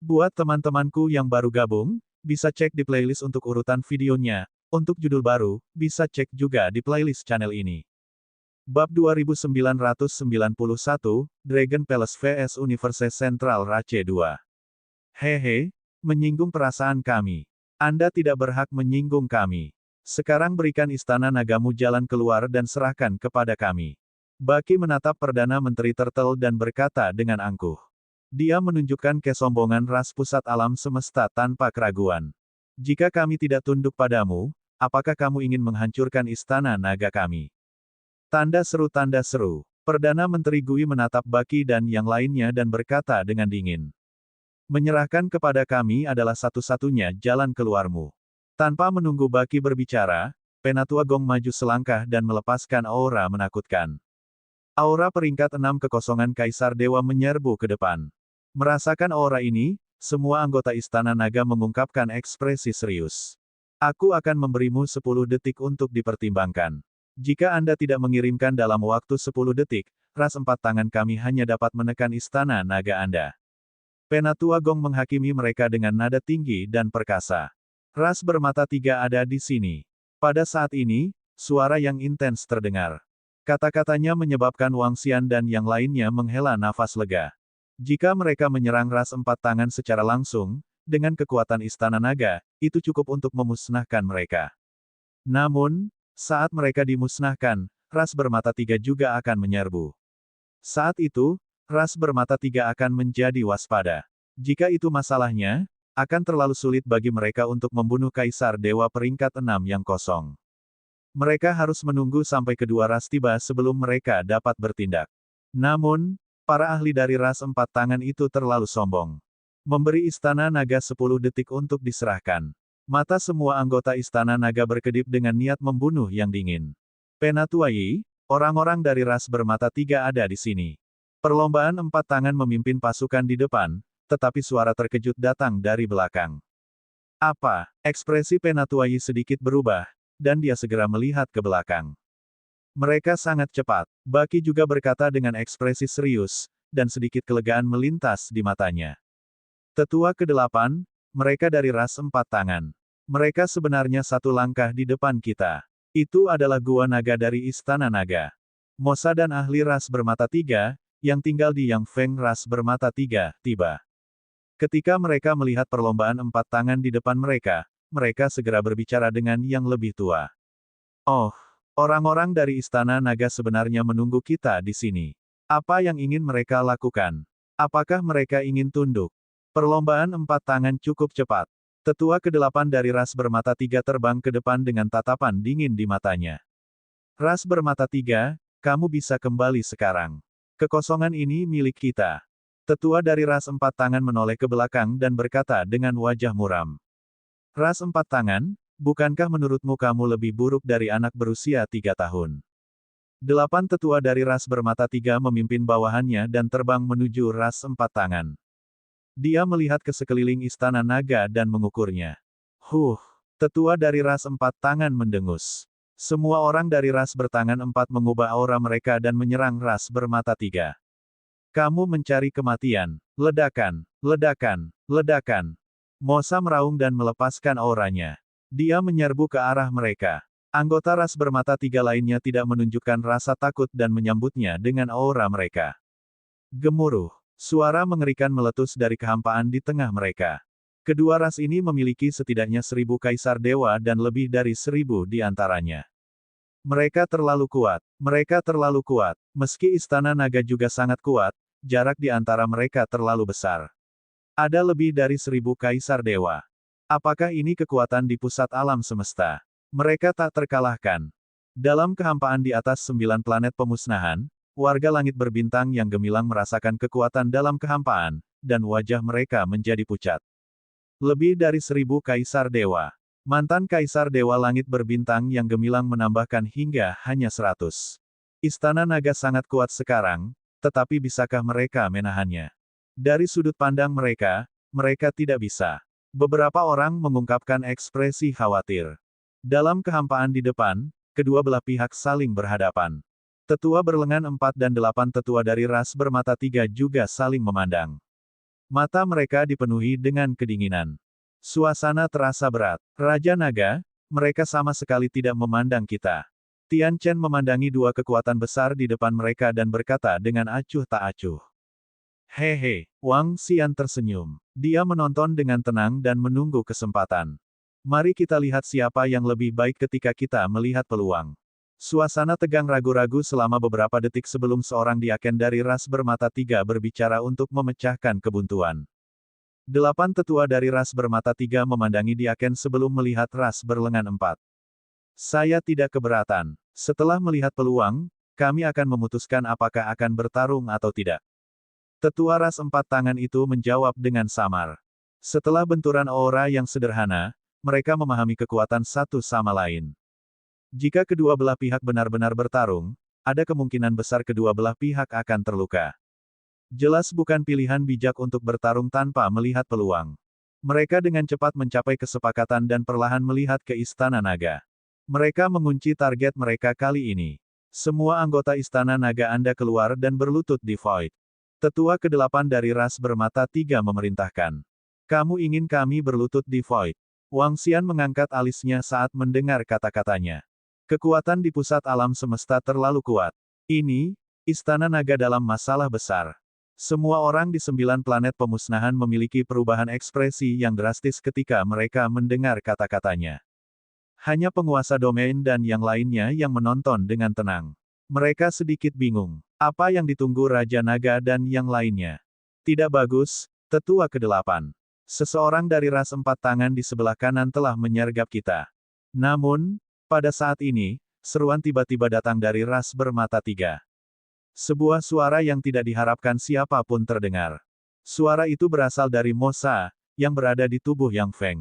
Buat teman-temanku yang baru gabung, bisa cek di playlist untuk urutan videonya. Untuk judul baru, bisa cek juga di playlist channel ini. Bab 2991, Dragon Palace vs Universe Central Rache 2. Hehe, menyinggung perasaan kami. Anda tidak berhak menyinggung kami. Sekarang berikan istana nagamu jalan keluar dan serahkan kepada kami. Baki menatap Perdana Menteri Turtle dan berkata dengan angkuh. Dia menunjukkan kesombongan ras pusat alam semesta tanpa keraguan. Jika kami tidak tunduk padamu, apakah kamu ingin menghancurkan istana naga kami? Tanda seru tanda seru. Perdana Menteri Gui menatap Baki dan yang lainnya dan berkata dengan dingin. Menyerahkan kepada kami adalah satu-satunya jalan keluarmu. Tanpa menunggu Baki berbicara, Penatua Gong maju selangkah dan melepaskan aura menakutkan. Aura peringkat 6 kekosongan Kaisar Dewa menyerbu ke depan. Merasakan aura ini, semua anggota Istana Naga mengungkapkan ekspresi serius. Aku akan memberimu 10 detik untuk dipertimbangkan. Jika Anda tidak mengirimkan dalam waktu 10 detik, ras 4 tangan kami hanya dapat menekan Istana Naga Anda. Penatua Gong menghakimi mereka dengan nada tinggi dan perkasa. Ras bermata 3 ada di sini. Pada saat ini, suara yang intens terdengar. Kata-katanya menyebabkan Wang Xian dan yang lainnya menghela nafas lega. Jika mereka menyerang ras 4 tangan secara langsung, dengan kekuatan Istana Naga, itu cukup untuk memusnahkan mereka. Namun, saat mereka dimusnahkan, ras bermata 3 juga akan menyerbu. Saat itu, ras bermata 3 akan menjadi waspada. Jika itu masalahnya, akan terlalu sulit bagi mereka untuk membunuh Kaisar Dewa peringkat 6 yang kosong. Mereka harus menunggu sampai kedua ras tiba sebelum mereka dapat bertindak. Namun, para ahli dari ras 4 tangan itu terlalu sombong. Memberi Istana Naga 10 detik untuk diserahkan. Mata semua anggota Istana Naga berkedip dengan niat membunuh yang dingin. Penatua Yi, orang-orang dari ras bermata 3 ada di sini. Perlombaan 4 tangan memimpin pasukan di depan, tetapi suara terkejut datang dari belakang. Apa? Ekspresi Penatua Yi sedikit berubah, dan dia segera melihat ke belakang. Mereka sangat cepat. Baki juga berkata dengan ekspresi serius, dan sedikit kelegaan melintas di matanya. Tetua ke-8, mereka dari ras 4 tangan. Mereka sebenarnya satu langkah di depan kita. Itu adalah Gua Naga dari Istana Naga. Mosa dan ahli ras bermata 3, yang tinggal di Yang Feng ras bermata 3, tiba. Ketika mereka melihat perlombaan 4 tangan di depan mereka, mereka segera berbicara dengan yang lebih tua. Oh, orang-orang dari Istana Naga sebenarnya menunggu kita di sini. Apa yang ingin mereka lakukan? Apakah mereka ingin tunduk? Perlombaan 4 tangan cukup cepat. Tetua ke-8 dari ras bermata 3 terbang ke depan dengan tatapan dingin di matanya. Ras bermata 3, kamu bisa kembali sekarang. Kekosongan ini milik kita. Tetua dari ras 4 tangan menoleh ke belakang dan berkata dengan wajah muram. Ras 4 tangan, bukankah menurutmu kamu lebih buruk dari anak berusia 3 tahun? 8 tetua dari ras bermata 3 memimpin bawahannya dan terbang menuju ras 4 tangan. Dia melihat ke sekeliling Istana Naga dan mengukurnya. Tetua dari ras 4 tangan mendengus. Semua orang dari ras bertangan 4 mengubah aura mereka dan menyerang ras bermata 3. Kamu mencari kematian. Ledakan, ledakan, ledakan. Mosa meraung dan melepaskan auranya. Dia menyerbu ke arah mereka. Anggota ras bermata 3 lainnya tidak menunjukkan rasa takut dan menyambutnya dengan aura mereka. Gemuruh. Suara mengerikan meletus dari kehampaan di tengah mereka. Kedua ras ini memiliki setidaknya 1000 kaisar dewa dan lebih dari 1000 di antaranya. Mereka terlalu kuat. Mereka terlalu kuat. Meski Istana Naga juga sangat kuat, jarak di antara mereka terlalu besar. Ada lebih dari 1000 kaisar dewa. Apakah ini kekuatan di pusat alam semesta? Mereka tak terkalahkan. Dalam kehampaan di atas 9 planet pemusnahan, warga langit berbintang yang gemilang merasakan kekuatan dalam kehampaan, dan wajah mereka menjadi pucat. Lebih dari 1000 kaisar dewa. Mantan kaisar dewa langit berbintang yang gemilang menambahkan hingga hanya 100. Istana Naga sangat kuat sekarang, tetapi bisakah mereka menahannya? Dari sudut pandang mereka, mereka tidak bisa. Beberapa orang mengungkapkan ekspresi khawatir. Dalam kehampaan di depan, kedua belah pihak saling berhadapan. Tetua berlengan 4 dan 8 tetua dari ras bermata 3 juga saling memandang. Mata mereka dipenuhi dengan kedinginan. Suasana terasa berat. Raja Naga, mereka sama sekali tidak memandang kita. Tian Chen memandangi dua kekuatan besar di depan mereka dan berkata dengan acuh tak acuh. Hehe, Wang Xian tersenyum. Dia menonton dengan tenang dan menunggu kesempatan. Mari kita lihat siapa yang lebih baik ketika kita melihat peluang. Suasana tegang ragu-ragu selama beberapa detik sebelum seorang diaken dari ras bermata tiga berbicara untuk memecahkan kebuntuan. 8 tetua dari ras bermata tiga memandangi diaken sebelum melihat ras berlengan 4. Saya tidak keberatan. Setelah melihat peluang, kami akan memutuskan apakah akan bertarung atau tidak. Tetua ras 4 tangan itu menjawab dengan samar. Setelah benturan aura yang sederhana, mereka memahami kekuatan satu sama lain. Jika kedua belah pihak benar-benar bertarung, ada kemungkinan besar kedua belah pihak akan terluka. Jelas bukan pilihan bijak untuk bertarung tanpa melihat peluang. Mereka dengan cepat mencapai kesepakatan dan perlahan melihat ke Istana Naga. Mereka mengunci target mereka kali ini. Semua anggota Istana Naga Anda keluar dan berlutut di Void. Tetua ke-8 dari ras bermata tiga memerintahkan. Kamu ingin kami berlutut di Void? Wang Xian mengangkat alisnya saat mendengar kata-katanya. Kekuatan di pusat alam semesta terlalu kuat. Ini, Istana Naga dalam masalah besar. Semua orang di 9 planet pemusnahan memiliki perubahan ekspresi yang drastis ketika mereka mendengar kata-katanya. Hanya penguasa domain dan yang lainnya yang menonton dengan tenang. Mereka sedikit bingung. Apa yang ditunggu Raja Naga dan yang lainnya? Tidak bagus, tetua ke-8. Seseorang dari ras 4 tangan di sebelah kanan telah menyergap kita. Namun, pada saat ini, seruan tiba-tiba datang dari ras bermata tiga. Sebuah suara yang tidak diharapkan siapapun terdengar. Suara itu berasal dari Mosa, yang berada di tubuh Yang Feng.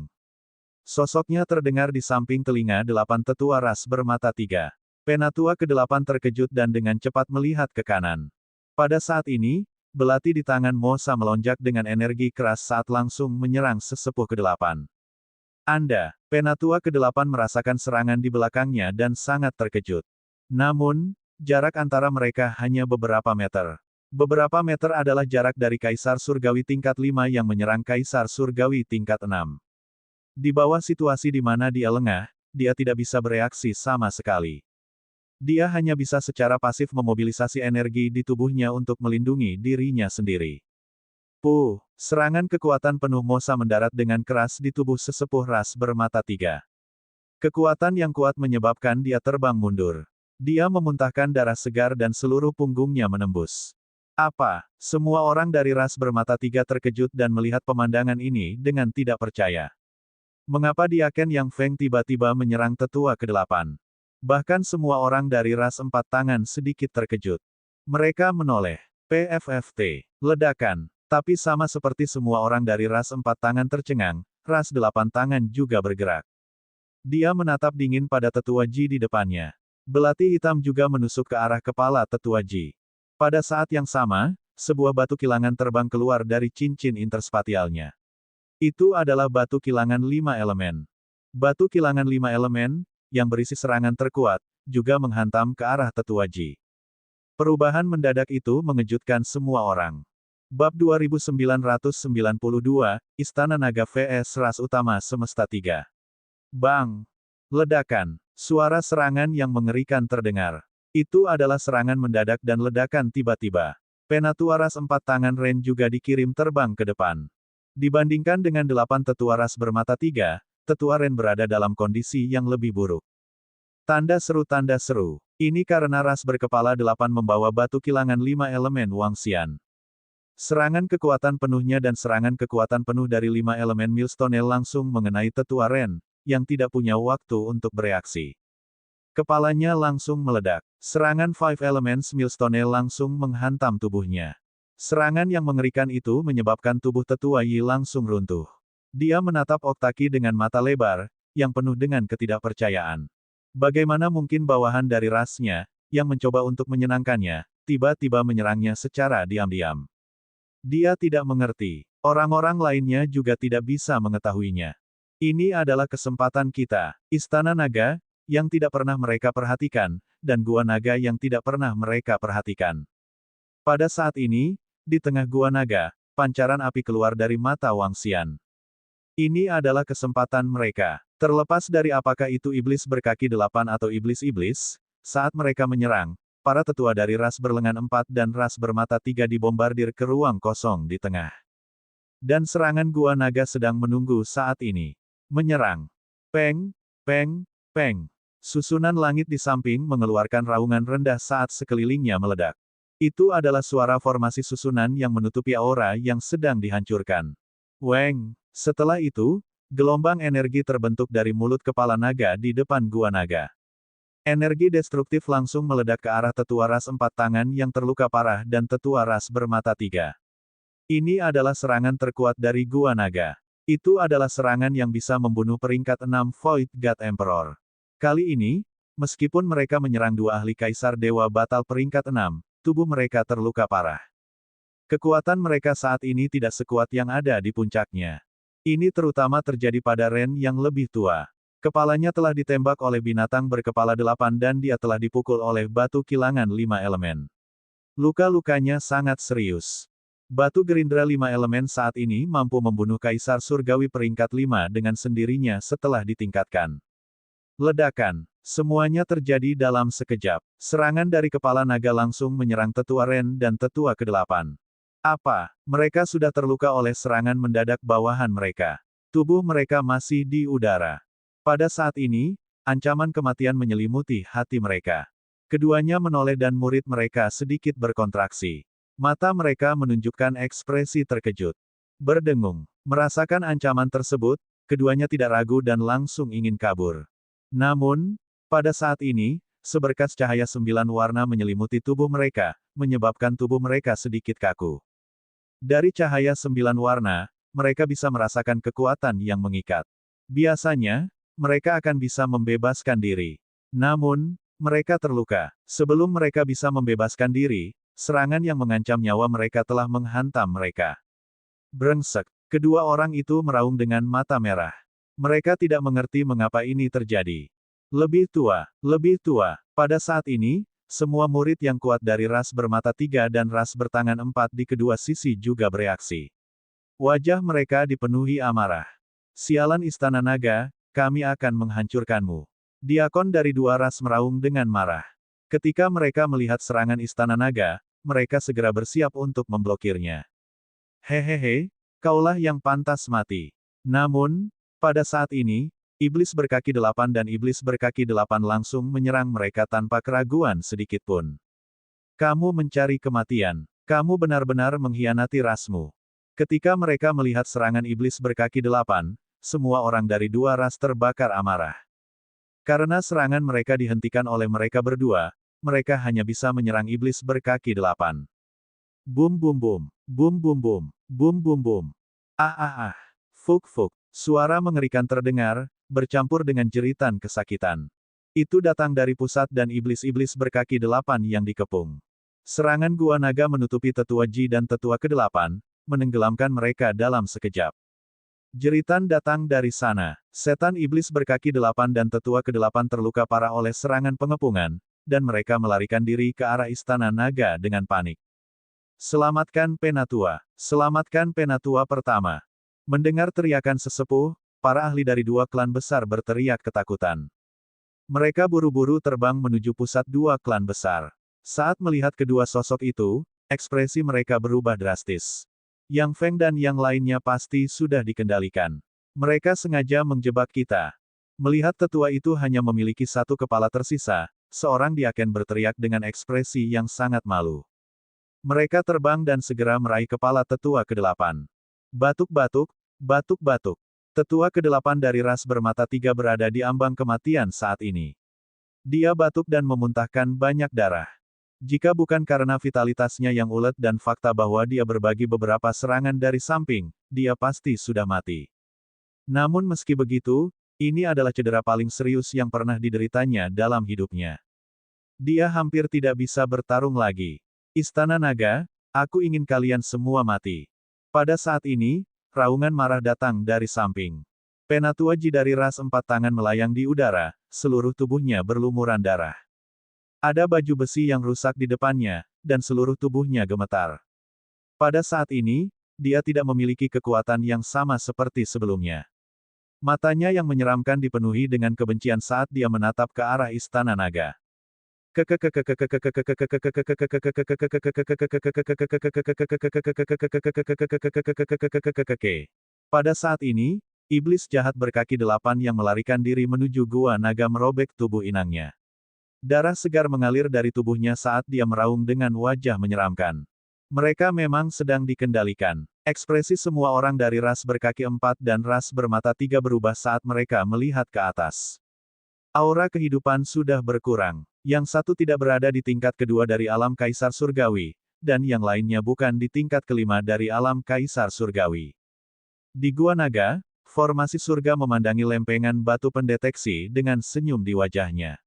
Sosoknya terdengar di samping telinga 8 tetua ras bermata tiga. Penatua ke-8 terkejut dan dengan cepat melihat ke kanan. Pada saat ini, belati di tangan Mosa melonjak dengan energi keras saat langsung menyerang sesepuh ke-8. Anda, Penatua ke-8 merasakan serangan di belakangnya dan sangat terkejut. Namun, jarak antara mereka hanya beberapa meter. Beberapa meter adalah jarak dari Kaisar Surgawi tingkat 5 yang menyerang Kaisar Surgawi tingkat 6. Di bawah situasi di mana dia lengah, dia tidak bisa bereaksi sama sekali. Dia hanya bisa secara pasif memobilisasi energi di tubuhnya untuk melindungi dirinya sendiri. Serangan kekuatan penuh Mosa mendarat dengan keras di tubuh sesepuh ras bermata tiga. Kekuatan yang kuat menyebabkan dia terbang mundur. Dia memuntahkan darah segar dan seluruh punggungnya menembus. Apa? Semua orang dari ras bermata tiga terkejut dan melihat pemandangan ini dengan tidak percaya. Mengapa diaken Yang Feng tiba-tiba menyerang tetua ke-8? Bahkan semua orang dari ras 4 tangan sedikit terkejut. Mereka menoleh. PFFT. Ledakan. Tapi sama seperti semua orang dari ras 4 tangan tercengang, ras 8 tangan juga bergerak. Dia menatap dingin pada tetua Ji di depannya. Belati hitam juga menusuk ke arah kepala tetua Ji. Pada saat yang sama, sebuah batu kilangan terbang keluar dari cincin interspatialnya. Itu adalah batu kilangan 5 elemen. Batu kilangan 5 elemen, yang berisi serangan terkuat, juga menghantam ke arah tetua Ji. Perubahan mendadak itu mengejutkan semua orang. Bab 2992, Istana Naga vs Ras Utama Semesta 3. Bang! Ledakan. Suara serangan yang mengerikan terdengar. Itu adalah serangan mendadak dan ledakan tiba-tiba. Penatua ras 4 tangan Ren juga dikirim terbang ke depan. Dibandingkan dengan 8 tetua ras bermata tiga, tetua Ren berada dalam kondisi yang lebih buruk. Tanda seru. Ini karena ras berkepala 8 membawa batu kilangan 5 elemen Wang Xian. Serangan kekuatan penuhnya dan serangan kekuatan penuh dari 5 elemen Millstone langsung mengenai tetua Ren, yang tidak punya waktu untuk bereaksi. Kepalanya langsung meledak. Serangan 5 Elements Millstone langsung menghantam tubuhnya. Serangan yang mengerikan itu menyebabkan tubuh tetua Yi langsung runtuh. Dia menatap Oktaki dengan mata lebar, yang penuh dengan ketidakpercayaan. Bagaimana mungkin bawahan dari rasnya, yang mencoba untuk menyenangkannya, tiba-tiba menyerangnya secara diam-diam. Dia tidak mengerti. Orang-orang lainnya juga tidak bisa mengetahuinya. Ini adalah kesempatan kita. Istana Naga, yang tidak pernah mereka perhatikan, dan Gua Naga yang tidak pernah mereka perhatikan. Pada saat ini, di tengah Gua Naga, pancaran api keluar dari mata Wang Xian. Ini adalah kesempatan mereka. Terlepas dari apakah itu iblis berkaki 8 atau iblis-iblis, saat mereka menyerang, para tetua dari ras berlengan 4 dan ras bermata 3 dibombardir ke ruang kosong di tengah. Dan serangan gua naga sedang menunggu saat ini. Menyerang. Peng, peng, peng. Susunan langit di samping mengeluarkan raungan rendah saat sekelilingnya meledak. Itu adalah suara formasi susunan yang menutupi aura yang sedang dihancurkan. Weng. Setelah itu, gelombang energi terbentuk dari mulut kepala naga di depan gua naga. Energi destruktif langsung meledak ke arah tetua ras 4 tangan yang terluka parah dan tetua ras bermata 3. Ini adalah serangan terkuat dari gua naga. Itu adalah serangan yang bisa membunuh peringkat 6 Void God Emperor. Kali ini, meskipun mereka menyerang 2 ahli kaisar dewa batal peringkat 6, tubuh mereka terluka parah. Kekuatan mereka saat ini tidak sekuat yang ada di puncaknya. Ini terutama terjadi pada Ren yang lebih tua. Kepalanya telah ditembak oleh binatang berkepala 8 dan dia telah dipukul oleh batu kilangan 5 elemen. Luka-lukanya sangat serius. Batu gerindra 5 elemen saat ini mampu membunuh Kaisar Surgawi peringkat 5 dengan sendirinya setelah ditingkatkan. Ledakan. Semuanya terjadi dalam sekejap. Serangan dari kepala naga langsung menyerang tetua Ren dan tetua ke-8. Apa? Mereka sudah terluka oleh serangan mendadak bawahan mereka. Tubuh mereka masih di udara. Pada saat ini, ancaman kematian menyelimuti hati mereka. Keduanya menoleh dan murid mereka sedikit berkontraksi. Mata mereka menunjukkan ekspresi terkejut. Berdengung. Merasakan ancaman tersebut, keduanya tidak ragu dan langsung ingin kabur. Namun, pada saat ini, seberkas cahaya 9 warna menyelimuti tubuh mereka, menyebabkan tubuh mereka sedikit kaku. Dari cahaya 9 warna, mereka bisa merasakan kekuatan yang mengikat. Biasanya, mereka akan bisa membebaskan diri. Namun, mereka terluka. Sebelum mereka bisa membebaskan diri, serangan yang mengancam nyawa mereka telah menghantam mereka. Brengsek. Kedua orang itu meraung dengan mata merah. Mereka tidak mengerti mengapa ini terjadi. Lebih tua. Pada saat ini, semua murid yang kuat dari ras bermata 3 dan ras bertangan 4 di kedua sisi juga bereaksi. Wajah mereka dipenuhi amarah. Sialan istana naga, kami akan menghancurkanmu. Diakon dari 2 ras meraung dengan marah. Ketika mereka melihat serangan istana naga, mereka segera bersiap untuk memblokirnya. Hehehe, kaulah yang pantas mati. Namun, pada saat ini, Iblis berkaki 8 dan Iblis berkaki 8 langsung menyerang mereka tanpa keraguan sedikitpun. Kamu mencari kematian. Kamu benar-benar mengkhianati rasmu. Ketika mereka melihat serangan Iblis berkaki 8, semua orang dari 2 ras terbakar amarah. Karena serangan mereka dihentikan oleh mereka berdua, mereka hanya bisa menyerang Iblis berkaki 8. Bum bum bum. Bum bum bum. Bum bum bum. Ah ah ah. Fuk fuk. Suara mengerikan terdengar, bercampur dengan jeritan kesakitan. Itu datang dari pusat dan iblis-iblis berkaki 8 yang dikepung. Serangan gua naga menutupi tetua Ji dan tetua ke-8, menenggelamkan mereka dalam sekejap. Jeritan datang dari sana. Setan iblis berkaki 8 dan tetua ke-8 terluka parah oleh serangan pengepungan, dan mereka melarikan diri ke arah istana naga dengan panik. Selamatkan Penatua. Selamatkan Penatua pertama. Mendengar teriakan sesepuh, para ahli dari 2 klan besar berteriak ketakutan. Mereka buru-buru terbang menuju pusat 2 klan besar. Saat melihat kedua sosok itu, ekspresi mereka berubah drastis. Yang Feng dan yang lainnya pasti sudah dikendalikan. Mereka sengaja menjebak kita. Melihat tetua itu hanya memiliki 1 kepala tersisa, seorang diaken berteriak dengan ekspresi yang sangat malu. Mereka terbang dan segera meraih kepala tetua ke-8. Batuk-batuk, batuk-batuk. Tetua ke-8 dari ras bermata 3 berada di ambang kematian saat ini. Dia batuk dan memuntahkan banyak darah. Jika bukan karena vitalitasnya yang ulet dan fakta bahwa dia berbagi beberapa serangan dari samping, dia pasti sudah mati. Namun meski begitu, ini adalah cedera paling serius yang pernah dideritanya dalam hidupnya. Dia hampir tidak bisa bertarung lagi. Istana Naga, aku ingin kalian semua mati. Pada saat ini, raungan marah datang dari samping. Penatua Ji dari ras 4 tangan melayang di udara, seluruh tubuhnya berlumuran darah. Ada baju besi yang rusak di depannya, dan seluruh tubuhnya gemetar. Pada saat ini, dia tidak memiliki kekuatan yang sama seperti sebelumnya. Matanya yang menyeramkan dipenuhi dengan kebencian saat dia menatap ke arah Istana Naga. Pada saat ini, iblis jahat berkaki 8 yang melarikan diri menuju gua naga merobek tubuh inangnya. Darah segar mengalir dari tubuhnya saat dia meraung dengan wajah menyeramkan. Mereka memang sedang dikendalikan. Ekspresi semua orang dari ras berkaki 4 dan ras bermata 3 berubah saat mereka melihat ke atas. Aura kehidupan sudah berkurang. Yang satu tidak berada di tingkat kedua dari alam Kaisar Surgawi, dan yang lainnya bukan di tingkat kelima dari alam Kaisar Surgawi. Di Gua Naga, formasi surga memandangi lempengan batu pendeteksi dengan senyum di wajahnya.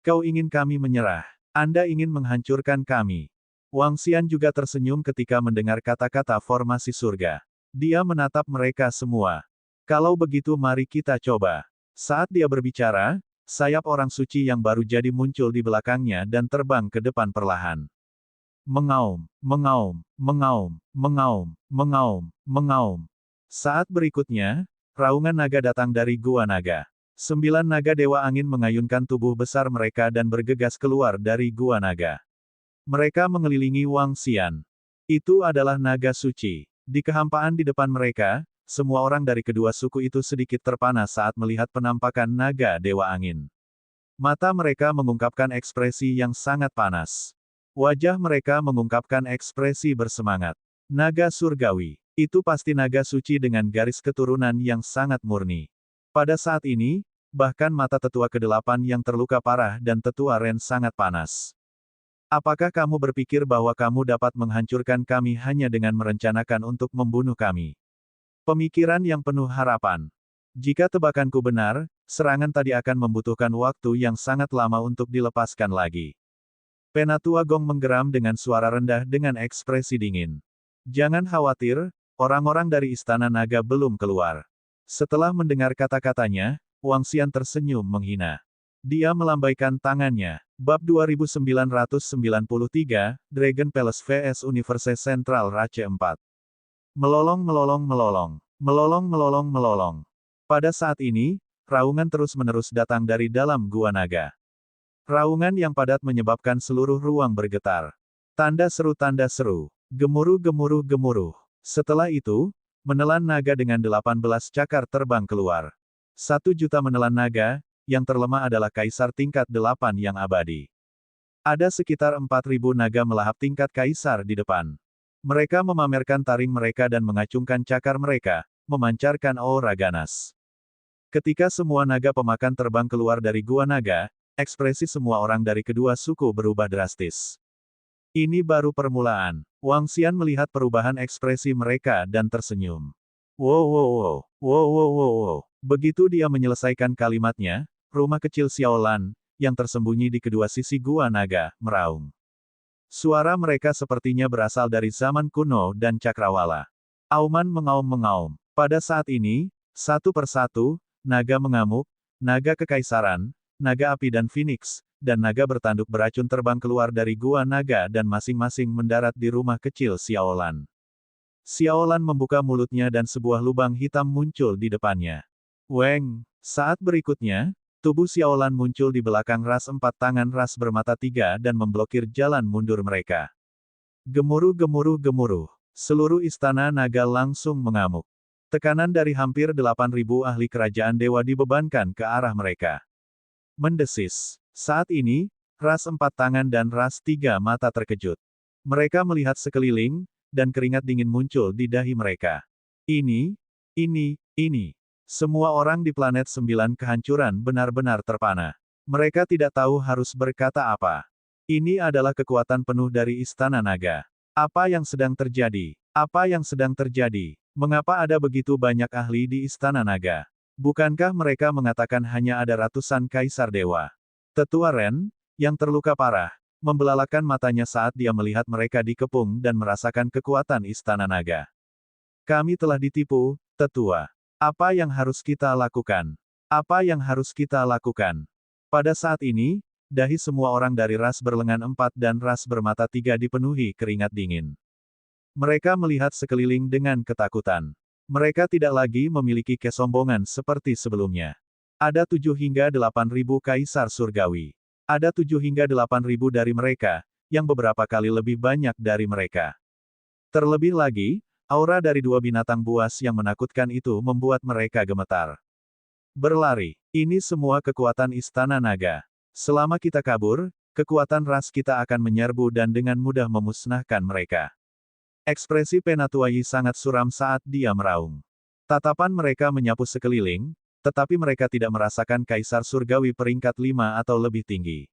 Kau ingin kami menyerah? Anda ingin menghancurkan kami? Wang Xian juga tersenyum ketika mendengar kata-kata formasi surga. Dia menatap mereka semua. Kalau begitu mari kita coba. Saat dia berbicara, sayap orang suci yang baru jadi muncul di belakangnya dan terbang ke depan perlahan. Mengaum, mengaum, mengaum, mengaum, mengaum, mengaum. Saat berikutnya, raungan naga datang dari Gua Naga. 9 naga Dewa Angin mengayunkan tubuh besar mereka dan bergegas keluar dari Gua Naga. Mereka mengelilingi Wang Xian. Itu adalah naga suci. Di kehampaan di depan mereka, semua orang dari kedua suku itu sedikit terpana saat melihat penampakan naga Dewa Angin. Mata mereka mengungkapkan ekspresi yang sangat panas. Wajah mereka mengungkapkan ekspresi bersemangat. Naga surgawi. Itu pasti naga suci dengan garis keturunan yang sangat murni. Pada saat ini, bahkan mata tetua ke-8 yang terluka parah dan tetua Ren sangat panas. Apakah kamu berpikir bahwa kamu dapat menghancurkan kami hanya dengan merencanakan untuk membunuh kami? Pemikiran yang penuh harapan. Jika tebakanku benar, serangan tadi akan membutuhkan waktu yang sangat lama untuk dilepaskan lagi. Penatua Gong menggeram dengan suara rendah dengan ekspresi dingin. Jangan khawatir, orang-orang dari Istana Naga belum keluar. Setelah mendengar kata-katanya, Wang Xian tersenyum menghina. Dia melambaikan tangannya. Bab 2993, Dragon Palace vs Universe Central Rache 4. Melolong melolong melolong. Melolong melolong melolong. Pada saat ini, raungan terus-menerus datang dari dalam Gua Naga. Raungan yang padat menyebabkan seluruh ruang bergetar. Tanda seru, gemuruh gemuruh gemuruh. Setelah itu, menelan naga dengan 18 cakar terbang keluar. 1 juta menelan naga, yang terlemah adalah kaisar tingkat 8 yang abadi. Ada sekitar 4.000 naga melahap tingkat kaisar di depan. Mereka memamerkan taring mereka dan mengacungkan cakar mereka, memancarkan aura ganas. Ketika semua naga pemakan terbang keluar dari Gua Naga, ekspresi semua orang dari kedua suku berubah drastis. Ini baru permulaan. Wang Xian melihat perubahan ekspresi mereka dan tersenyum. Wow wow wow, wow wow wow wow. Begitu dia menyelesaikan kalimatnya, rumah kecil Xiaolan, yang tersembunyi di kedua sisi Gua Naga, meraung. Suara mereka sepertinya berasal dari zaman kuno dan cakrawala. Auman mengaum-mengaum. Pada saat ini, satu persatu, naga mengamuk, naga kekaisaran, naga api dan phoenix, dan naga bertanduk beracun terbang keluar dari Gua Naga dan masing-masing mendarat di rumah kecil Xiaolan. Xiaolan membuka mulutnya dan sebuah lubang hitam muncul di depannya. Weng, saat berikutnya, tubuh Xiaolan muncul di belakang ras 4 tangan ras bermata 3 dan memblokir jalan mundur mereka. Gemuruh gemuruh gemuruh. Seluruh istana naga langsung mengamuk. Tekanan dari hampir 8.000 ahli kerajaan dewa dibebankan ke arah mereka. Mendesis. Saat ini, ras 4 tangan dan ras 3 mata terkejut. Mereka melihat sekeliling, dan keringat dingin muncul di dahi mereka. Ini. Semua orang di planet 9 kehancuran benar-benar terpana. Mereka tidak tahu harus berkata apa. Ini adalah kekuatan penuh dari Istana Naga. Apa yang sedang terjadi? Apa yang sedang terjadi? Mengapa ada begitu banyak ahli di Istana Naga? Bukankah mereka mengatakan hanya ada ratusan kaisar dewa? Tetua Ren, yang terluka parah, membelalakan matanya saat dia melihat mereka dikepung dan merasakan kekuatan Istana Naga. Kami telah ditipu, Tetua. Apa yang harus kita lakukan? Apa yang harus kita lakukan? Pada saat ini, dahi semua orang dari ras berlengan 4 dan ras bermata 3 dipenuhi keringat dingin. Mereka melihat sekeliling dengan ketakutan. Mereka tidak lagi memiliki kesombongan seperti sebelumnya. Ada 7 hingga 8.000 kaisar surgawi. Ada 7 hingga 8.000 dari mereka, yang beberapa kali lebih banyak dari mereka. Terlebih lagi, aura dari dua binatang buas yang menakutkan itu membuat mereka gemetar. Berlari. Ini semua kekuatan Istana Naga. Selama kita kabur, kekuatan ras kita akan menyerbu dan dengan mudah memusnahkan mereka. Ekspresi Penatuai sangat suram saat dia meraung. Tatapan mereka menyapu sekeliling, tetapi mereka tidak merasakan Kaisar Surgawi peringkat 5 atau lebih tinggi.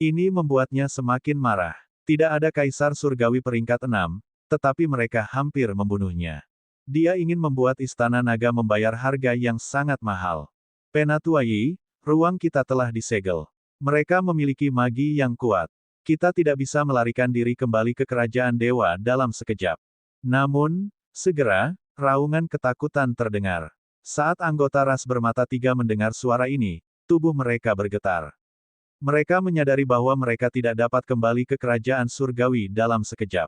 Ini membuatnya semakin marah. Tidak ada Kaisar Surgawi peringkat 6, tetapi mereka hampir membunuhnya. Dia ingin membuat Istana Naga membayar harga yang sangat mahal. Penatuai, ruang kita telah disegel. Mereka memiliki magi yang kuat. Kita tidak bisa melarikan diri kembali ke kerajaan dewa dalam sekejap. Namun, segera, raungan ketakutan terdengar. Saat anggota ras bermata tiga mendengar suara ini, tubuh mereka bergetar. Mereka menyadari bahwa mereka tidak dapat kembali ke kerajaan surgawi dalam sekejap.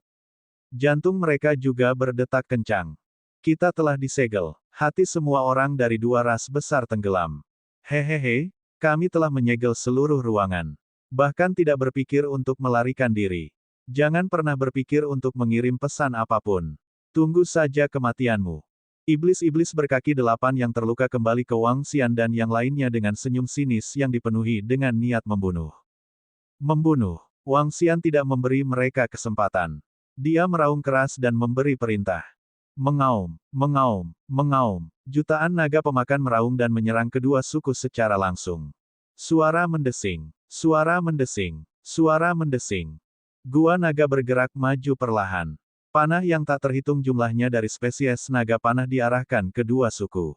Jantung mereka juga berdetak kencang. Kita telah disegel. Hati semua orang dari dua ras besar tenggelam. Hehehe, kami telah menyegel seluruh ruangan. Bahkan tidak berpikir untuk melarikan diri. Jangan pernah berpikir untuk mengirim pesan apapun. Tunggu saja kematianmu. Iblis-iblis berkaki 8 yang terluka kembali ke Wang Xian dan yang lainnya dengan senyum sinis yang dipenuhi dengan niat membunuh. Membunuh. Wang Xian tidak memberi mereka kesempatan. Dia meraung keras dan memberi perintah. Mengaum, mengaum, mengaum. Jutaan naga pemakan meraung dan menyerang kedua suku secara langsung. Suara mendesing, suara mendesing, suara mendesing. Gua naga bergerak maju perlahan. Panah yang tak terhitung jumlahnya dari spesies naga panah diarahkan ke dua suku.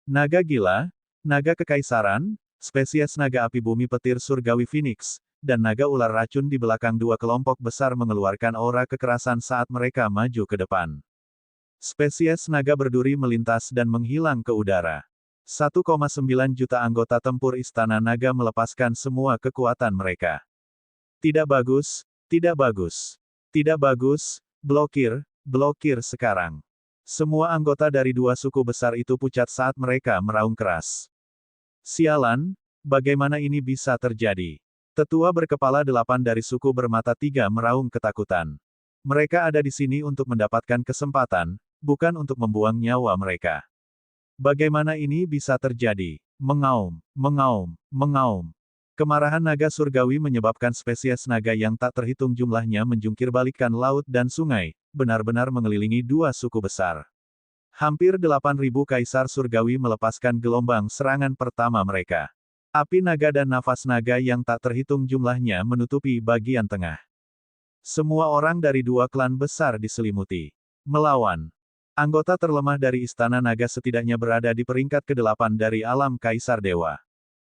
Naga gila, naga kekaisaran, spesies naga api bumi petir surgawi Phoenix, dan naga ular racun di belakang dua kelompok besar mengeluarkan aura kekerasan saat mereka maju ke depan. Spesies naga berduri melintas dan menghilang ke udara. 1,9 juta anggota tempur Istana Naga melepaskan semua kekuatan mereka. Tidak bagus, tidak bagus. Tidak bagus, blokir, blokir sekarang. Semua anggota dari dua suku besar itu pucat saat mereka meraung keras. Sialan, bagaimana ini bisa terjadi? Tetua berkepala 8 dari suku bermata 3 meraung ketakutan. Mereka ada di sini untuk mendapatkan kesempatan, bukan untuk membuang nyawa mereka. Bagaimana ini bisa terjadi? Mengaum, mengaum, mengaum. Kemarahan naga surgawi menyebabkan spesies naga yang tak terhitung jumlahnya menjungkir balikkan laut dan sungai, benar-benar mengelilingi dua suku besar. Hampir 8.000 kaisar surgawi melepaskan gelombang serangan pertama mereka. Api naga dan nafas naga yang tak terhitung jumlahnya menutupi bagian tengah. Semua orang dari dua klan besar diselimuti. Melawan. Anggota terlemah dari Istana Naga setidaknya berada di peringkat ke-8 dari alam Kaisar Dewa.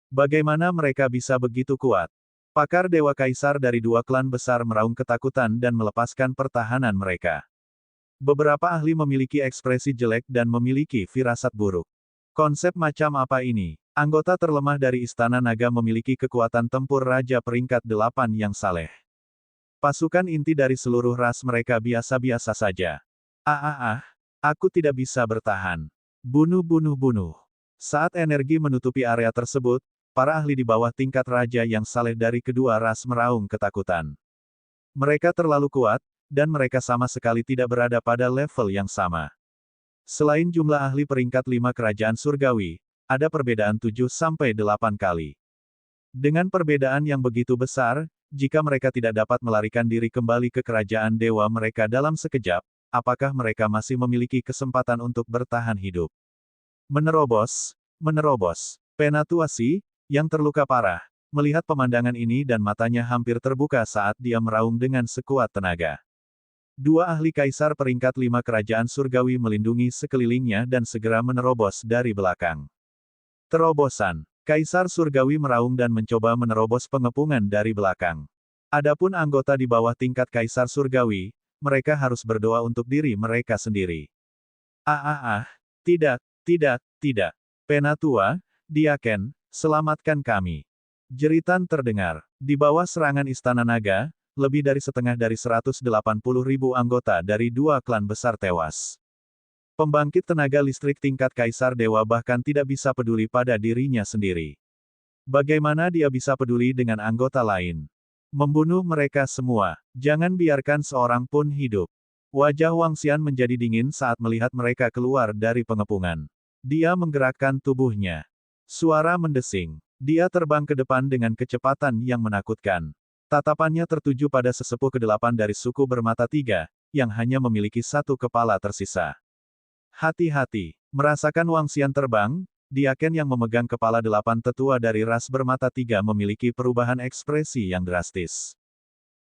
Bagaimana mereka bisa begitu kuat? Pakar Dewa Kaisar dari dua klan besar meraung ketakutan dan melepaskan pertahanan mereka. Beberapa ahli memiliki ekspresi jelek dan memiliki firasat buruk. Konsep macam apa ini? Anggota terlemah dari Istana Naga memiliki kekuatan tempur Raja peringkat 8 yang saleh. Pasukan inti dari seluruh ras mereka biasa-biasa saja. Aku tidak bisa bertahan. Bunuh, bunuh, bunuh. Saat energi menutupi area tersebut, para ahli di bawah tingkat Raja yang saleh dari kedua ras meraung ketakutan. Mereka terlalu kuat, dan mereka sama sekali tidak berada pada level yang sama. Selain jumlah ahli peringkat 5 kerajaan surgawi, ada perbedaan 7-8 kali. Dengan perbedaan yang begitu besar, jika mereka tidak dapat melarikan diri kembali ke kerajaan dewa mereka dalam sekejap, apakah mereka masih memiliki kesempatan untuk bertahan hidup? Menerobos, menerobos. Penatuasi, yang terluka parah, melihat pemandangan ini dan matanya hampir terbuka saat dia meraung dengan sekuat tenaga. Dua ahli kaisar peringkat 5 kerajaan surgawi melindungi sekelilingnya dan segera menerobos dari belakang. Terobosan. Kaisar surgawi meraung dan mencoba menerobos pengepungan dari belakang. Adapun anggota di bawah tingkat kaisar surgawi, mereka harus berdoa untuk diri mereka sendiri. Tidak, tidak, tidak. Penatua, Diaken, selamatkan kami. Jeritan terdengar. Di bawah serangan Istana Naga, lebih dari setengah dari 180.000 anggota dari dua klan besar tewas. Pembangkit tenaga listrik tingkat Kaisar Dewa bahkan tidak bisa peduli pada dirinya sendiri. Bagaimana dia bisa peduli dengan anggota lain? Membunuh mereka semua. Jangan biarkan seorang pun hidup. Wajah Wang Xian menjadi dingin saat melihat mereka keluar dari pengepungan. Dia menggerakkan tubuhnya. Suara mendesing. Dia terbang ke depan dengan kecepatan yang menakutkan. Tatapannya tertuju pada sesepuh ke-8 dari suku bermata tiga, yang hanya memiliki satu kepala tersisa. Hati-hati. Merasakan Wang Xian terbang, Diaken yang memegang kepala 8 tetua dari ras bermata tiga memiliki perubahan ekspresi yang drastis.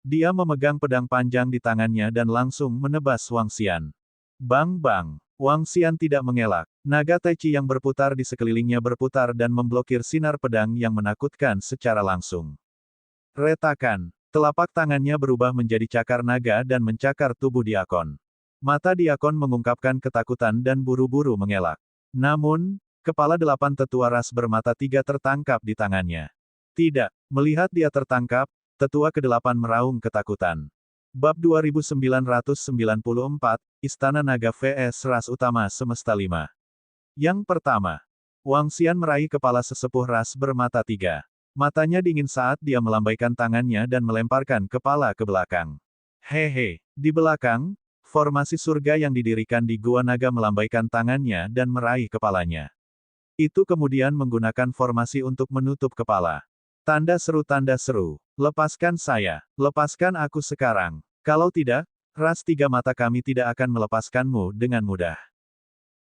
Dia memegang pedang panjang di tangannya dan langsung menebas Wang Xian. Bang-bang. Wang Xian tidak mengelak. Naga Tai Chi yang berputar di sekelilingnya berputar dan memblokir sinar pedang yang menakutkan secara langsung. Retakan. Telapak tangannya berubah menjadi cakar naga dan mencakar tubuh Diakon. Mata Diakon mengungkapkan ketakutan dan buru-buru mengelak. Namun, kepala 8 tetua ras bermata tiga tertangkap di tangannya. Tidak, melihat dia tertangkap, tetua ke-8 meraung ketakutan. Bab 2994, Istana Naga vs Ras Utama Semesta 5. Yang pertama, Wang Xian meraih kepala sesepuh ras bermata tiga. Matanya dingin saat dia melambaikan tangannya dan melemparkan kepala ke belakang. Hehe, di belakang, formasi surga yang didirikan di Gua Naga melambaikan tangannya dan meraih kepalanya. Itu kemudian menggunakan formasi untuk menutup kepala. Tanda seru, lepaskan saya, lepaskan aku sekarang. Kalau tidak, ras tiga mata kami tidak akan melepaskanmu dengan mudah.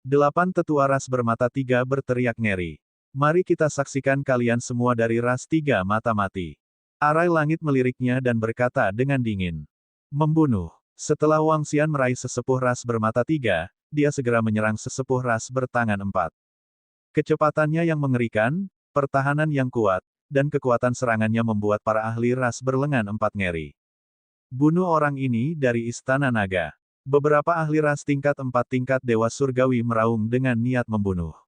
8 tetua ras bermata tiga berteriak ngeri. Mari kita saksikan kalian semua dari ras tiga mata mati. Arai langit meliriknya dan berkata dengan dingin. Membunuh. Setelah Wang Xian meraih sesepuh ras bermata tiga, dia segera menyerang sesepuh ras bertangan 4. Kecepatannya yang mengerikan, pertahanan yang kuat, dan kekuatan serangannya membuat para ahli ras berlengan 4 ngeri. Bunuh orang ini dari Istana Naga. Beberapa ahli ras tingkat 4 tingkat Dewa Surgawi meraung dengan niat membunuh.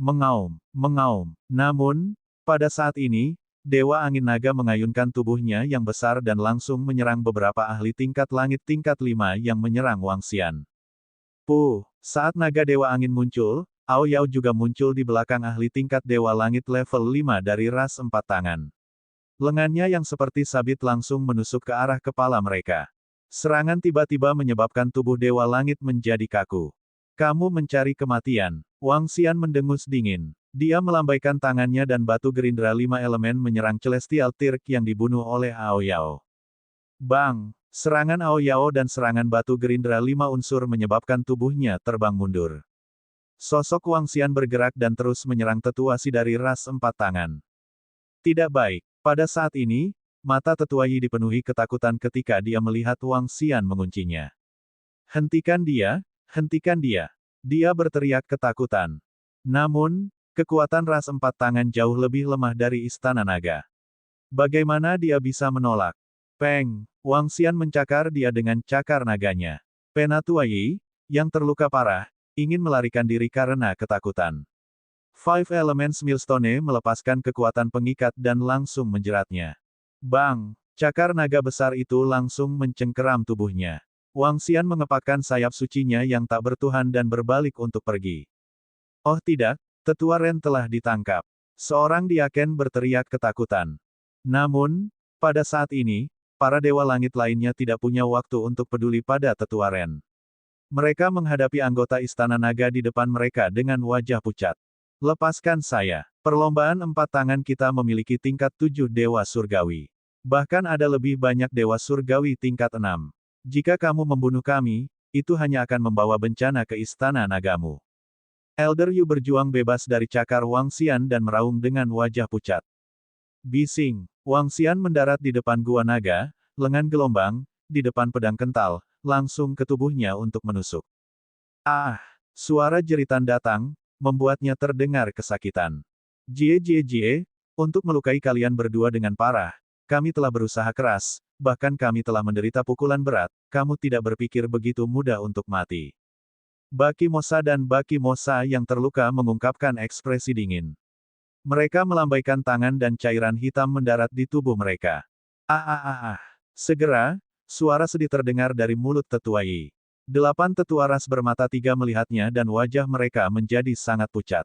Mengaum, mengaum. Namun, pada saat ini, Dewa Angin Naga mengayunkan tubuhnya yang besar dan langsung menyerang beberapa ahli tingkat langit tingkat 5 yang menyerang Wang Xian. Saat Naga Dewa Angin muncul, Ao Yao juga muncul di belakang ahli tingkat Dewa Langit level 5 dari ras 4 tangan. Lengannya yang seperti sabit langsung menusuk ke arah kepala mereka. Serangan tiba-tiba menyebabkan tubuh Dewa Langit menjadi kaku. Kamu mencari kematian. Wang Xian mendengus dingin. Dia melambaikan tangannya dan batu gerindra 5 elemen menyerang Celestial Tirk yang dibunuh oleh Ao Yao. Bang! Serangan Ao Yao dan serangan batu gerindra 5 unsur menyebabkan tubuhnya terbang mundur. Sosok Wang Xian bergerak dan terus menyerang tetua Si dari ras 4 tangan. Tidak baik. Pada saat ini, mata tetua Yi dipenuhi ketakutan ketika dia melihat Wang Xian menguncinya. Hentikan dia, hentikan dia. Dia berteriak ketakutan. Namun, kekuatan ras 4 tangan jauh lebih lemah dari Istana Naga. Bagaimana dia bisa menolak? Peng! Wang Xian mencakar dia dengan cakar naganya. Penatua Yi, yang terluka parah, ingin melarikan diri karena ketakutan. Five Elements Millstone melepaskan kekuatan pengikat dan langsung menjeratnya. Bang! Cakar naga besar itu langsung mencengkeram tubuhnya. Wang Xian mengepakkan sayap sucinya yang tak bertuhan dan berbalik untuk pergi. Oh tidak, tetua Ren telah ditangkap. Seorang Diaken berteriak ketakutan. Namun, pada saat ini, para dewa langit lainnya tidak punya waktu untuk peduli pada tetua Ren. Mereka menghadapi anggota Istana Naga di depan mereka dengan wajah pucat. Lepaskan saya. Perlombaan 4 tangan kita memiliki tingkat 7 dewa surgawi. Bahkan ada lebih banyak dewa surgawi tingkat 6. Jika kamu membunuh kami, itu hanya akan membawa bencana ke Istana Nagamu. Elder Yu berjuang bebas dari cakar Wang Xian dan meraung dengan wajah pucat. Bising. Wang Xian mendarat di depan Gua Naga, lengan gelombang, di depan pedang kental, langsung ke tubuhnya untuk menusuk. Ah! Suara jeritan datang, membuatnya terdengar kesakitan. Jie, untuk melukai kalian berdua dengan parah, kami telah berusaha keras, bahkan kami telah menderita pukulan berat, kamu tidak berpikir begitu mudah untuk mati. Baki Mosa dan Baki Mosa yang terluka mengungkapkan ekspresi dingin. Mereka melambaikan tangan dan cairan hitam mendarat di tubuh mereka. Segera, suara sedih terdengar dari mulut tetua Yi. 8 tetua ras bermata 3 melihatnya dan wajah mereka menjadi sangat pucat.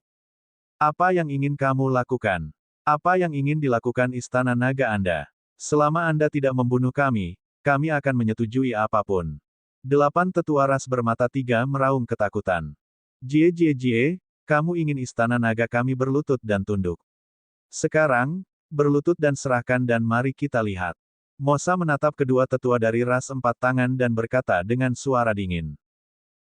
Apa yang ingin kamu lakukan? Apa yang ingin dilakukan Istana Naga Anda? Selama Anda tidak membunuh kami akan menyetujui apapun. 8 tetua ras bermata 3 meraung ketakutan. Jie Jie Jie, kamu ingin Istana Naga kami berlutut dan tunduk. Sekarang, berlutut dan serahkan dan mari kita lihat. Mosa menatap kedua tetua dari ras 4 tangan dan berkata dengan suara dingin.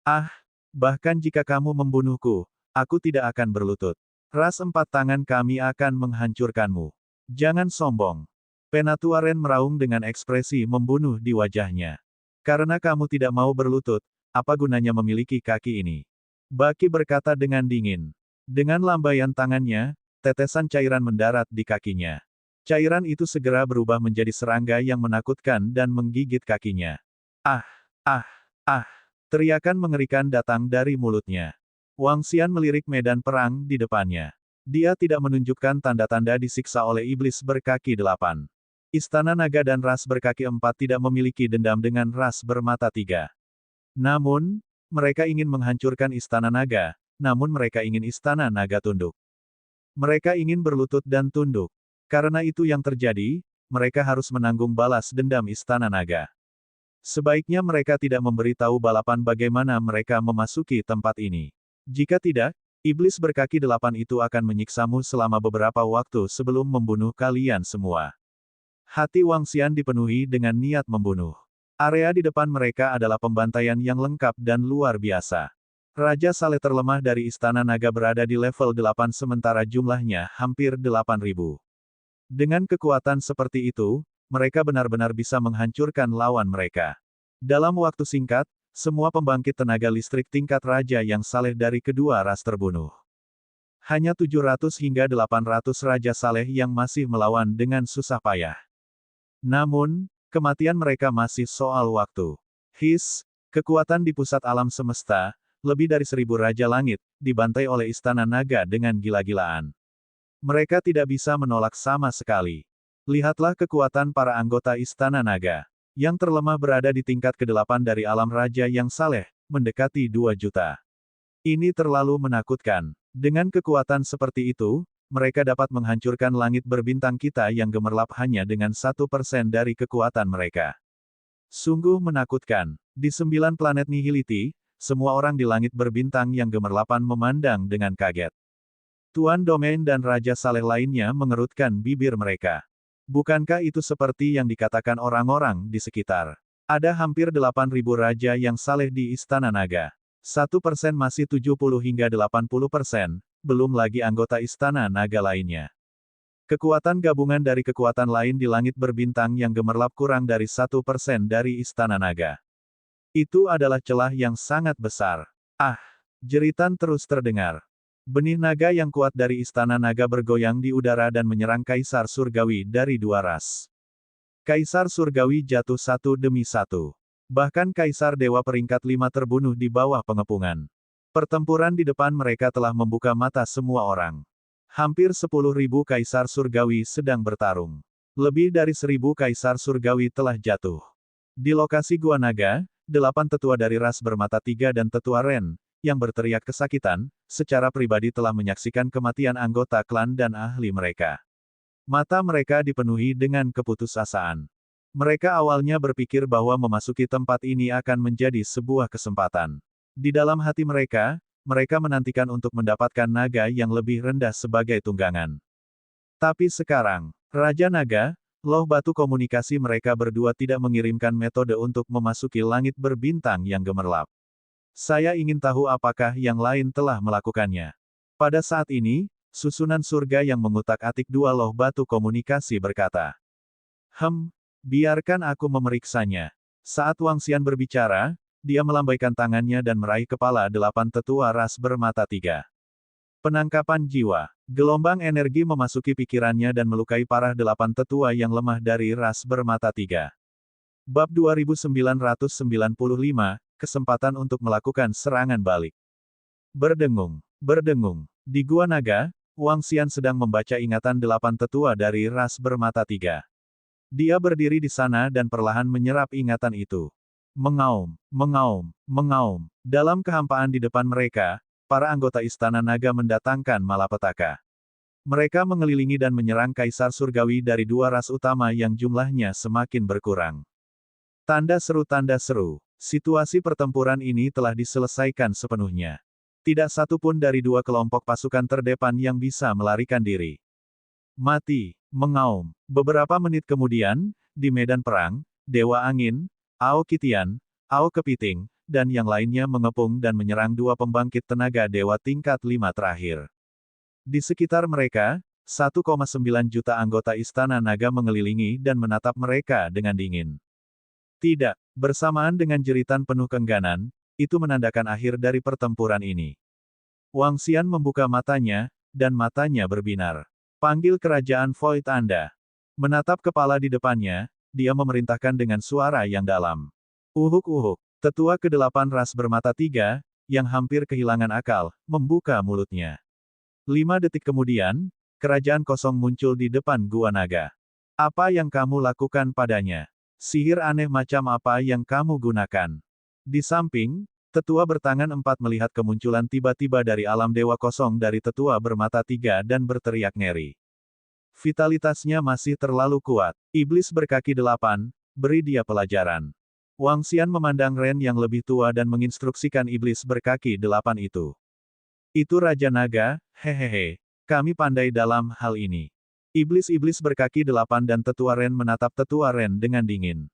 Ah, bahkan jika kamu membunuhku, aku tidak akan berlutut. Ras 4 tangan kami akan menghancurkanmu. Jangan sombong. Penatua Ren meraung dengan ekspresi membunuh di wajahnya. Karena kamu tidak mau berlutut, apa gunanya memiliki kaki ini? Baki berkata dengan dingin. Dengan lambaian tangannya, tetesan cairan mendarat di kakinya. Cairan itu segera berubah menjadi serangga yang menakutkan dan menggigit kakinya. Ah, ah, ah, teriakan mengerikan datang dari mulutnya. Wang Xian melirik medan perang di depannya. Dia tidak menunjukkan tanda-tanda disiksa oleh iblis berkaki 8. Istana Naga dan ras berkaki 4 tidak memiliki dendam dengan ras bermata 3. Namun, mereka ingin menghancurkan Istana Naga, namun mereka ingin Istana Naga tunduk. Mereka ingin berlutut dan tunduk. Karena itu yang terjadi, mereka harus menanggung balas dendam Istana Naga. Sebaiknya mereka tidak memberitahu balapan bagaimana mereka memasuki tempat ini. Jika tidak, iblis berkaki 8 itu akan menyiksamu selama beberapa waktu sebelum membunuh kalian semua. Hati Wang Xian dipenuhi dengan niat membunuh. Area di depan mereka adalah pembantaian yang lengkap dan luar biasa. Raja Saleh terlemah dari Istana Naga berada di level 8 sementara jumlahnya hampir 8.000. Dengan kekuatan seperti itu, mereka benar-benar bisa menghancurkan lawan mereka. Dalam waktu singkat, semua pembangkit tenaga listrik tingkat raja yang saleh dari kedua ras terbunuh. Hanya 700 hingga 800 Raja Saleh yang masih melawan dengan susah payah. Namun, kematian mereka masih soal waktu. Kekuatan di pusat alam semesta, lebih dari 1000 Raja Langit, dibantai oleh Istana Naga dengan gila-gilaan. Mereka tidak bisa menolak sama sekali. Lihatlah kekuatan para anggota Istana Naga. Yang terlemah berada di tingkat ke-8 dari alam raja yang saleh, mendekati 2 juta. Ini terlalu menakutkan. Dengan kekuatan seperti itu, mereka dapat menghancurkan langit berbintang kita yang gemerlap hanya dengan 1% dari kekuatan mereka. Sungguh menakutkan. Di 9 planet Nihility, semua orang di langit berbintang yang gemerlapan memandang dengan kaget. Tuan Domain dan Raja Saleh lainnya mengerutkan bibir mereka. Bukankah itu seperti yang dikatakan orang-orang di sekitar? Ada hampir 8.000 raja yang saleh di Istana Naga. 1% masih 70 hingga 80%, belum lagi anggota Istana Naga lainnya. Kekuatan gabungan dari kekuatan lain di langit berbintang yang gemerlap kurang dari 1% dari Istana Naga. Itu adalah celah yang sangat besar. Ah! Jeritan terus terdengar. Benih naga yang kuat dari Istana Naga bergoyang di udara dan menyerang Kaisar Surgawi dari 2 ras. Kaisar Surgawi jatuh satu demi satu. Bahkan Kaisar Dewa peringkat 5 terbunuh di bawah pengepungan. Pertempuran di depan mereka telah membuka mata semua orang. Hampir 10.000 Kaisar Surgawi sedang bertarung. Lebih dari 1.000 Kaisar Surgawi telah jatuh. Di lokasi Gua Naga, 8 tetua dari ras bermata 3 dan tetua Ren, yang berteriak kesakitan, secara pribadi telah menyaksikan kematian anggota klan dan ahli mereka. Mata mereka dipenuhi dengan keputusasaan. Mereka awalnya berpikir bahwa memasuki tempat ini akan menjadi sebuah kesempatan. Di dalam hati mereka, mereka menantikan untuk mendapatkan naga yang lebih rendah sebagai tunggangan. Tapi sekarang, Raja Naga, loh batu komunikasi mereka berdua tidak mengirimkan metode untuk memasuki langit berbintang yang gemerlap. Saya ingin tahu apakah yang lain telah melakukannya. Pada saat ini, susunan surga yang mengutak-atik 2 loh batu komunikasi berkata. Biarkan aku memeriksanya. Saat Wang Xian berbicara, dia melambaikan tangannya dan meraih kepala 8 tetua ras bermata 3. Penangkapan jiwa. Gelombang energi memasuki pikirannya dan melukai parah 8 tetua yang lemah dari ras bermata 3. Bab 2995, kesempatan untuk melakukan serangan balik. Berdengung. Di Gua Naga, Wang Xian sedang membaca ingatan 8 tetua dari ras bermata 3. Dia berdiri di sana dan perlahan menyerap ingatan itu. Mengaum, mengaum, mengaum. Dalam kehampaan di depan mereka, para anggota Istana Naga mendatangkan malapetaka. Mereka mengelilingi dan menyerang Kaisar Surgawi dari dua ras utama yang jumlahnya semakin berkurang. Tanda seru, tanda seru. Situasi pertempuran ini telah diselesaikan sepenuhnya. Tidak satu pun dari dua kelompok pasukan terdepan yang bisa melarikan diri. Mati, mengaum. Beberapa menit kemudian, di medan perang, Dewa Angin, Ao Kitian, Ao Kepiting, dan yang lainnya mengepung dan menyerang dua pembangkit tenaga dewa tingkat 5 terakhir. Di sekitar mereka, 1,9 juta anggota Istana Naga mengelilingi dan menatap mereka dengan dingin. Tidak, bersamaan dengan jeritan penuh keengganan, itu menandakan akhir dari pertempuran ini. Wang Xian membuka matanya, dan matanya berbinar. Panggil kerajaan Void Anda. Menatap kepala di depannya, dia memerintahkan dengan suara yang dalam. Uhuk-uhuk, tetua ke-8 ras bermata 3, yang hampir kehilangan akal, membuka mulutnya. 5 detik kemudian, kerajaan kosong muncul di depan Gua Naga. Apa yang kamu lakukan padanya? Sihir aneh macam apa yang kamu gunakan? Di samping, tetua bertangan 4 melihat kemunculan tiba-tiba dari alam dewa kosong dari tetua bermata 3 dan berteriak ngeri. Vitalitasnya masih terlalu kuat. Iblis berkaki 8, beri dia pelajaran. Wang Xian memandang Ren yang lebih tua dan menginstruksikan iblis berkaki 8 itu. Itu Raja Naga, hehehe. Kami pandai dalam hal ini. Iblis-iblis berkaki 8 dan tetua Ren menatap tetua Ren dengan dingin.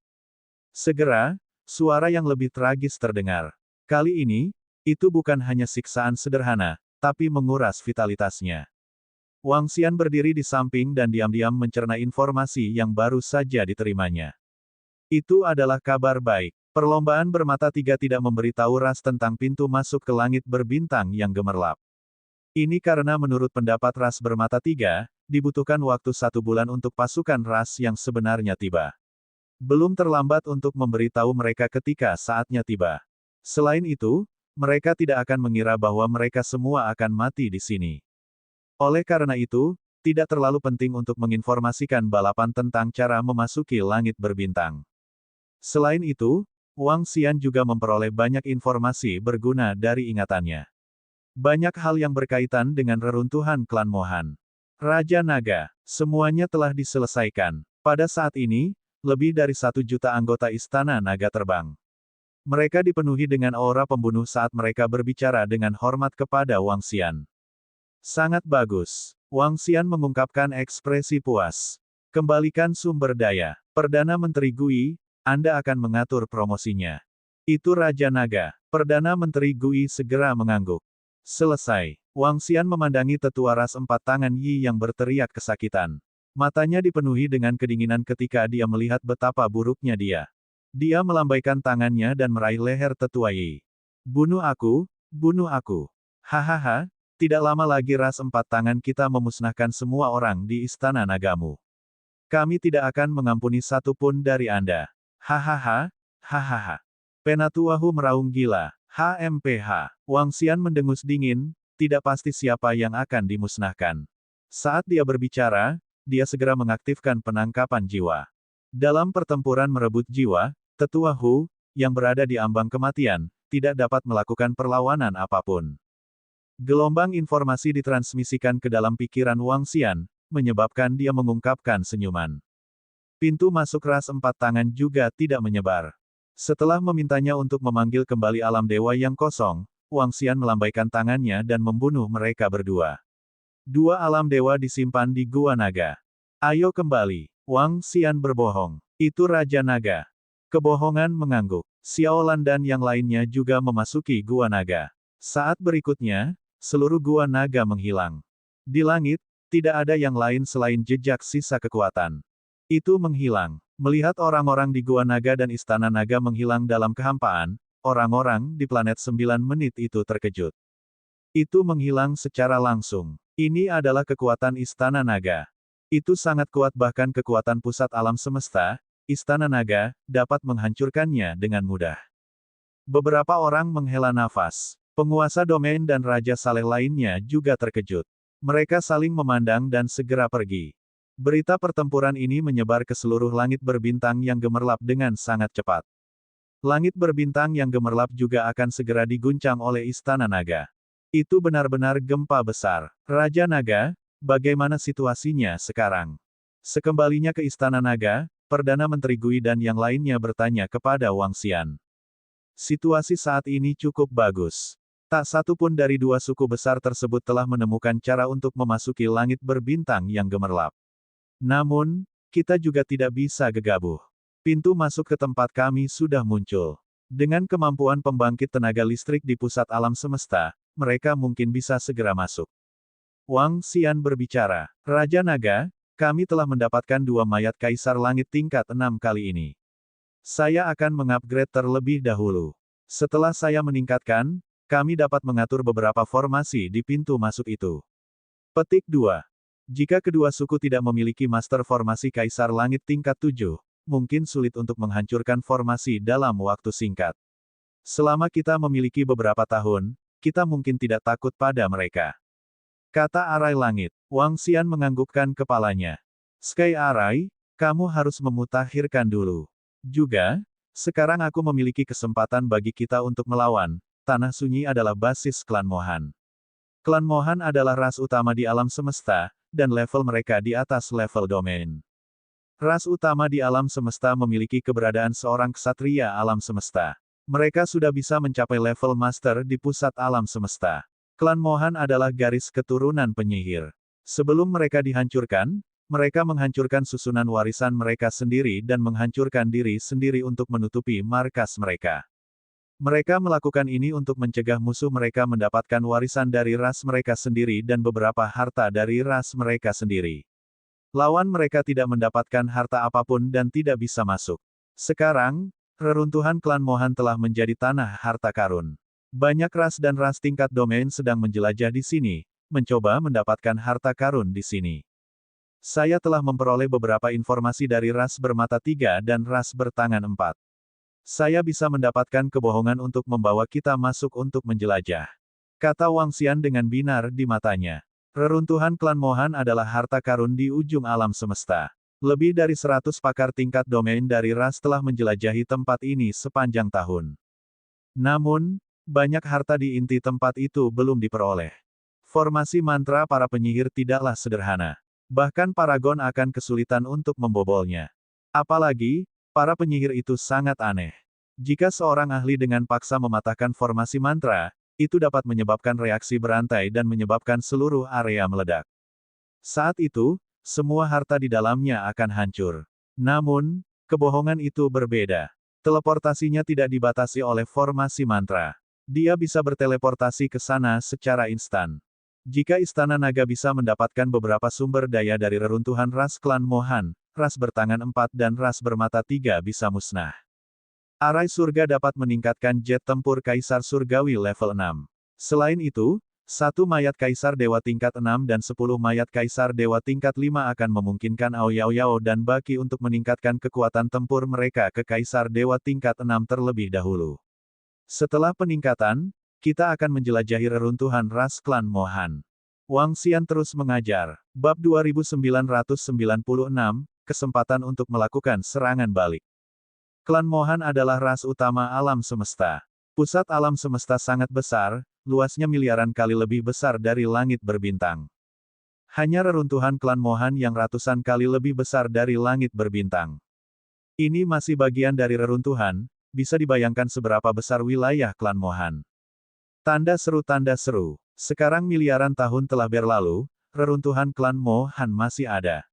Segera, suara yang lebih tragis terdengar. Kali ini, itu bukan hanya siksaan sederhana, tapi menguras vitalitasnya. Wang Xian berdiri di samping dan diam-diam mencerna informasi yang baru saja diterimanya. Itu adalah kabar baik. Perlombaan bermata 3 tidak memberitahu ras tentang pintu masuk ke langit berbintang yang gemerlap. Ini karena menurut pendapat ras bermata 3, dibutuhkan waktu 1 bulan untuk pasukan ras yang sebenarnya tiba. Belum terlambat untuk memberitahu mereka ketika saatnya tiba. Selain itu, mereka tidak akan mengira bahwa mereka semua akan mati di sini. Oleh karena itu, tidak terlalu penting untuk menginformasikan balapan tentang cara memasuki langit berbintang. Selain itu, Wang Xian juga memperoleh banyak informasi berguna dari ingatannya. Banyak hal yang berkaitan dengan reruntuhan klan Mohan. Raja Naga, semuanya telah diselesaikan. Pada saat ini, lebih dari 1 juta anggota Istana Naga terbang. Mereka dipenuhi dengan aura pembunuh saat mereka berbicara dengan hormat kepada Wang Xian. Sangat bagus. Wang Xian mengungkapkan ekspresi puas. Kembalikan sumber daya. Perdana Menteri Gui, Anda akan mengatur promosinya. Itu Raja Naga. Perdana Menteri Gui segera mengangguk. Selesai. Wang Xian memandangi tetua ras 4 tangan Yi yang berteriak kesakitan. Matanya dipenuhi dengan kedinginan ketika dia melihat betapa buruknya dia. Dia melambaikan tangannya dan meraih leher tetua Yi. Bunuh aku, bunuh aku. Hahaha, tidak lama lagi ras 4 tangan kita memusnahkan semua orang di Istana Nagamu. Kami tidak akan mengampuni satu pun dari Anda. Hahaha, hahaha. Penatuahu meraung gila. HMPH. Wang Xian mendengus dingin, tidak pasti siapa yang akan dimusnahkan. Saat dia berbicara, dia segera mengaktifkan penangkapan jiwa. Dalam pertempuran merebut jiwa, tetua Hu, yang berada di ambang kematian, tidak dapat melakukan perlawanan apapun. Gelombang informasi ditransmisikan ke dalam pikiran Wang Xian, menyebabkan dia mengungkapkan senyuman. Pintu masuk ras 4 tangan juga tidak menyebar. Setelah memintanya untuk memanggil kembali alam dewa yang kosong, Wang Xian melambaikan tangannya dan membunuh mereka berdua. 2 alam dewa disimpan di Gua Naga. Ayo kembali. Wang Xian berbohong. Itu Raja Naga. Kebohongan mengangguk. Xiaolan dan yang lainnya juga memasuki Gua Naga. Saat berikutnya, seluruh Gua Naga menghilang. Di langit, tidak ada yang lain selain jejak sisa kekuatan. Itu menghilang. Melihat orang-orang di Gua Naga dan Istana Naga menghilang dalam kehampaan, orang-orang di planet 9 menit itu terkejut. Itu menghilang secara langsung. Ini adalah kekuatan Istana Naga. Itu sangat kuat, bahkan kekuatan pusat alam semesta, Istana Naga, dapat menghancurkannya dengan mudah. Beberapa orang menghela nafas. Penguasa domain dan Raja Saleh lainnya juga terkejut. Mereka saling memandang dan segera pergi. Berita pertempuran ini menyebar ke seluruh langit berbintang yang gemerlap dengan sangat cepat. Langit berbintang yang gemerlap juga akan segera diguncang oleh Istana Naga. Itu benar-benar gempa besar. Raja Naga, bagaimana situasinya sekarang? Sekembalinya ke Istana Naga, Perdana Menteri Gui dan yang lainnya bertanya kepada Wang Xian. Situasi saat ini cukup bagus. Tak satu pun dari dua suku besar tersebut telah menemukan cara untuk memasuki langit berbintang yang gemerlap. Namun, kita juga tidak bisa gegabah. Pintu masuk ke tempat kami sudah muncul. Dengan kemampuan pembangkit tenaga listrik di pusat alam semesta, mereka mungkin bisa segera masuk. Wang Xian berbicara, Raja Naga, kami telah mendapatkan 2 mayat Kaisar Langit tingkat 6 kali ini. Saya akan mengupgrade terlebih dahulu. Setelah saya meningkatkan, kami dapat mengatur beberapa formasi di pintu masuk itu. Petik 2. Jika kedua suku tidak memiliki master formasi Kaisar Langit tingkat 7, mungkin sulit untuk menghancurkan formasi dalam waktu singkat. Selama kita memiliki beberapa tahun, kita mungkin tidak takut pada mereka. Kata Arai Langit. Wang Xian menganggukkan kepalanya. Sky Arai, kamu harus memutakhirkan dulu. Juga, sekarang aku memiliki kesempatan bagi kita untuk melawan. Tanah Sunyi adalah basis klan Mohan. Klan Mohan adalah ras utama di alam semesta, dan level mereka di atas level domain. Ras utama di alam semesta memiliki keberadaan seorang ksatria alam semesta. Mereka sudah bisa mencapai level master di pusat alam semesta. Klan Mohan adalah garis keturunan penyihir. Sebelum mereka dihancurkan, mereka menghancurkan susunan warisan mereka sendiri dan menghancurkan diri sendiri untuk menutupi markas mereka. Mereka melakukan ini untuk mencegah musuh mereka mendapatkan warisan dari ras mereka sendiri dan beberapa harta dari ras mereka sendiri. Lawan mereka tidak mendapatkan harta apapun dan tidak bisa masuk. Sekarang, reruntuhan klan Mohan telah menjadi tanah harta karun. Banyak ras dan ras tingkat domain sedang menjelajah di sini, mencoba mendapatkan harta karun di sini. Saya telah memperoleh beberapa informasi dari ras bermata 3 dan ras bertangan 4. Saya bisa mendapatkan kebohongan untuk membawa kita masuk untuk menjelajah. Kata Wang Xian dengan binar di matanya. Reruntuhan klan Mohan adalah harta karun di ujung alam semesta. Lebih dari 100 pakar tingkat domain dari ras telah menjelajahi tempat ini sepanjang tahun. Namun, banyak harta di inti tempat itu belum diperoleh. Formasi mantra para penyihir tidaklah sederhana. Bahkan Paragon akan kesulitan untuk membobolnya. Apalagi, para penyihir itu sangat aneh. Jika seorang ahli dengan paksa mematahkan formasi mantra, itu dapat menyebabkan reaksi berantai dan menyebabkan seluruh area meledak. Saat itu, semua harta di dalamnya akan hancur. Namun, kebohongan itu berbeda. Teleportasinya tidak dibatasi oleh formasi mantra. Dia bisa berteleportasi ke sana secara instan. Jika Istana Naga bisa mendapatkan beberapa sumber daya dari reruntuhan ras klan Mohan, ras bertangan 4 dan ras bermata 3 bisa musnah. Arai surga dapat meningkatkan jet tempur Kaisar Surgawi level 6. Selain itu, 1 mayat Kaisar Dewa tingkat 6 dan 10 mayat Kaisar Dewa tingkat 5 akan memungkinkan Ao Yao dan Baki untuk meningkatkan kekuatan tempur mereka ke Kaisar Dewa tingkat 6 terlebih dahulu. Setelah peningkatan, kita akan menjelajahi reruntuhan ras klan Mohan. Wang Xian terus mengajar. Bab 2996, kesempatan untuk melakukan serangan balik. Klan Mohan adalah ras utama alam semesta. Pusat alam semesta sangat besar, luasnya miliaran kali lebih besar dari langit berbintang. Hanya reruntuhan klan Mohan yang ratusan kali lebih besar dari langit berbintang. Ini masih bagian dari reruntuhan, bisa dibayangkan seberapa besar wilayah klan Mohan. Tanda seru tanda seru. Sekarang miliaran tahun telah berlalu, reruntuhan klan Mohan masih ada.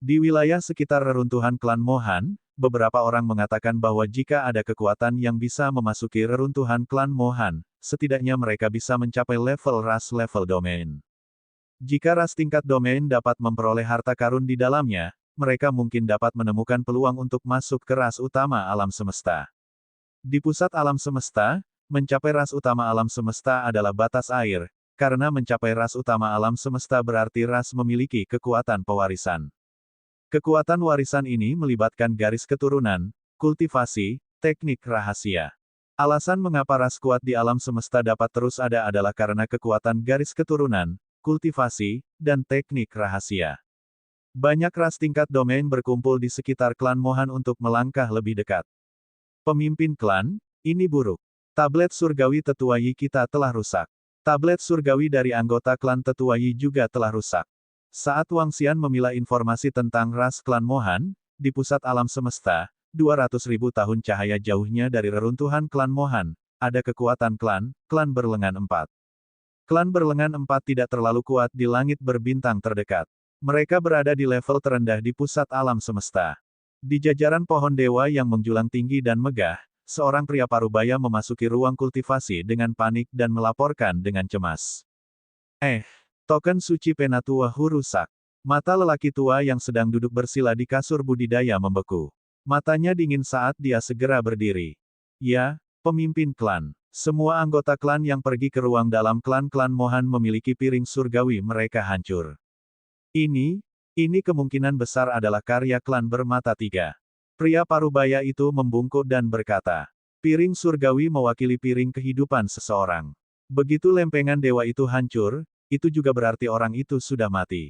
Di wilayah sekitar reruntuhan klan Mohan, beberapa orang mengatakan bahwa jika ada kekuatan yang bisa memasuki reruntuhan klan Mohan, setidaknya mereka bisa mencapai level ras level domain. Jika ras tingkat domain dapat memperoleh harta karun di dalamnya, mereka mungkin dapat menemukan peluang untuk masuk ke ras utama alam semesta. Di pusat alam semesta, mencapai ras utama alam semesta adalah batas air, karena mencapai ras utama alam semesta berarti ras memiliki kekuatan pewarisan. Kekuatan warisan ini melibatkan garis keturunan, kultivasi, teknik rahasia. Alasan mengapa ras kuat di alam semesta dapat terus ada adalah karena kekuatan garis keturunan, kultivasi, dan teknik rahasia. Banyak ras tingkat domain berkumpul di sekitar klan Mohan untuk melangkah lebih dekat. Pemimpin klan, ini buruk. Tablet surgawi tetua Yi kita telah rusak. Tablet surgawi dari anggota klan tetua Yi juga telah rusak. Saat Wang Xian memilah informasi tentang ras klan Mohan, di pusat alam semesta, 200.000 tahun cahaya jauhnya dari reruntuhan klan Mohan, ada kekuatan klan berlengan 4. Klan berlengan 4 tidak terlalu kuat di langit berbintang terdekat. Mereka berada di level terendah di pusat alam semesta. Di jajaran pohon dewa yang menjulang tinggi dan megah, seorang pria parubaya memasuki ruang kultivasi dengan panik dan melaporkan dengan cemas. Token suci Penatua Hu rusak. Mata lelaki tua yang sedang duduk bersila di kasur budidaya membeku. Matanya dingin saat dia segera berdiri. Ya, pemimpin klan. Semua anggota klan yang pergi ke ruang dalam klan-klan Mohan memiliki piring surgawi mereka hancur. Ini kemungkinan besar adalah karya klan bermata tiga. Pria parubaya itu membungkuk dan berkata, piring surgawi mewakili piring kehidupan seseorang. Begitu lempengan dewa itu hancur, itu juga berarti orang itu sudah mati.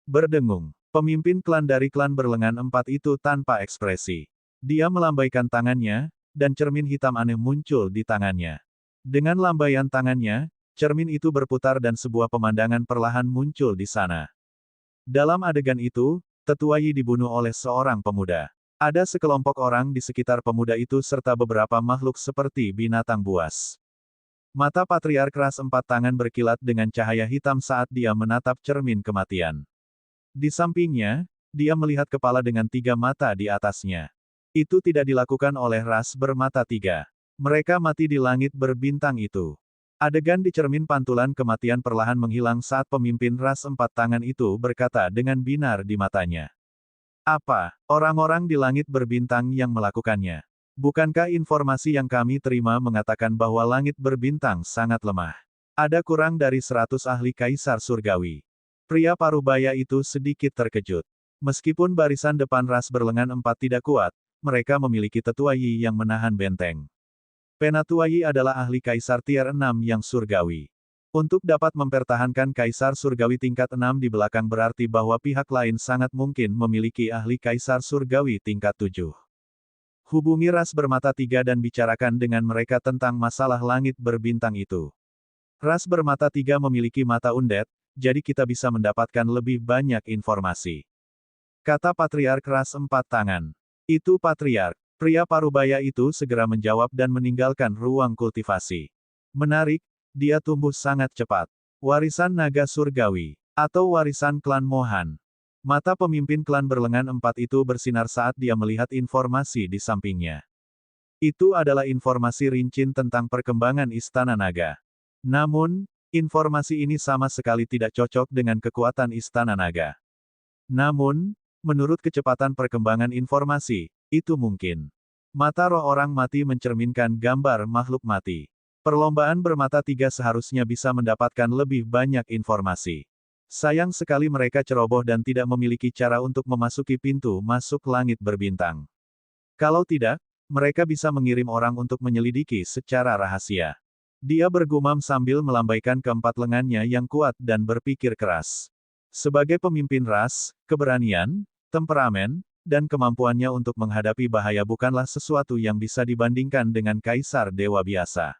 Berdengung, pemimpin klan dari klan berlengan 4 itu tanpa ekspresi. Dia melambaikan tangannya, dan cermin hitam aneh muncul di tangannya. Dengan lambaian tangannya, cermin itu berputar dan sebuah pemandangan perlahan muncul di sana. Dalam adegan itu, Tetua Yi dibunuh oleh seorang pemuda. Ada sekelompok orang di sekitar pemuda itu serta beberapa makhluk seperti binatang buas. Mata Patriark Ras 4 tangan berkilat dengan cahaya hitam saat dia menatap cermin kematian. Di sampingnya, dia melihat kepala dengan 3 mata di atasnya. Itu tidak dilakukan oleh ras bermata 3. Mereka mati di langit berbintang itu. Adegan di cermin pantulan kematian perlahan menghilang saat pemimpin ras 4 tangan itu berkata dengan binar di matanya. Apa, orang-orang di langit berbintang yang melakukannya? Bukankah informasi yang kami terima mengatakan bahwa langit berbintang sangat lemah? Ada kurang dari 100 ahli kaisar surgawi. Pria parubaya itu sedikit terkejut. Meskipun barisan depan ras berlengan 4 tidak kuat, mereka memiliki Tetua Yi yang menahan benteng. Penatua Yi adalah ahli kaisar tier 6 yang surgawi. Untuk dapat mempertahankan kaisar surgawi tingkat 6 di belakang berarti bahwa pihak lain sangat mungkin memiliki ahli kaisar surgawi tingkat 7. Hubungi ras bermata 3 dan bicarakan dengan mereka tentang masalah langit berbintang itu. Ras bermata 3 memiliki mata undet, jadi kita bisa mendapatkan lebih banyak informasi. Kata Patriark Ras 4 tangan. Itu Patriark. Pria parubaya itu segera menjawab dan meninggalkan ruang kultivasi. Menarik, dia tumbuh sangat cepat. Warisan naga surgawi. Atau warisan klan Mohan. Mata pemimpin klan berlengan 4 itu bersinar saat dia melihat informasi di sampingnya. Itu adalah informasi rinci tentang perkembangan Istana Naga. Namun, informasi ini sama sekali tidak cocok dengan kekuatan Istana Naga. Namun, menurut kecepatan perkembangan informasi, itu mungkin. Mata roh orang mati mencerminkan gambar makhluk mati. Perlombaan bermata 3 seharusnya bisa mendapatkan lebih banyak informasi. Sayang sekali mereka ceroboh dan tidak memiliki cara untuk memasuki pintu masuk langit berbintang. Kalau tidak, mereka bisa mengirim orang untuk menyelidiki secara rahasia. Dia bergumam sambil melambaikan keempat lengannya yang kuat dan berpikir keras. Sebagai pemimpin ras, keberanian, temperamen, dan kemampuannya untuk menghadapi bahaya bukanlah sesuatu yang bisa dibandingkan dengan kaisar dewa biasa.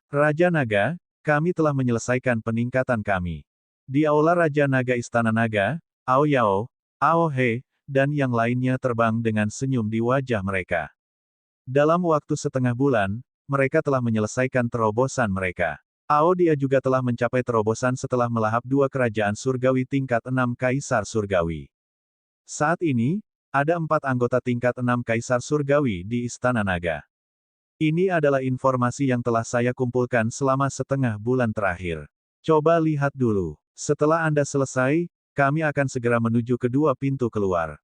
Raja Naga, kami telah menyelesaikan peningkatan kami. Di Aula Raja Naga Istana Naga, Ao Yao, Ao He, dan yang lainnya terbang dengan senyum di wajah mereka. Dalam waktu setengah bulan, mereka telah menyelesaikan terobosan mereka. Ao dia juga telah mencapai terobosan setelah melahap 2 kerajaan surgawi tingkat 6 kaisar surgawi. Saat ini, ada 4 anggota tingkat 6 kaisar surgawi di Istana Naga. Ini adalah informasi yang telah saya kumpulkan selama setengah bulan terakhir. Coba lihat dulu. Setelah Anda selesai, kami akan segera menuju ke 2 pintu keluar.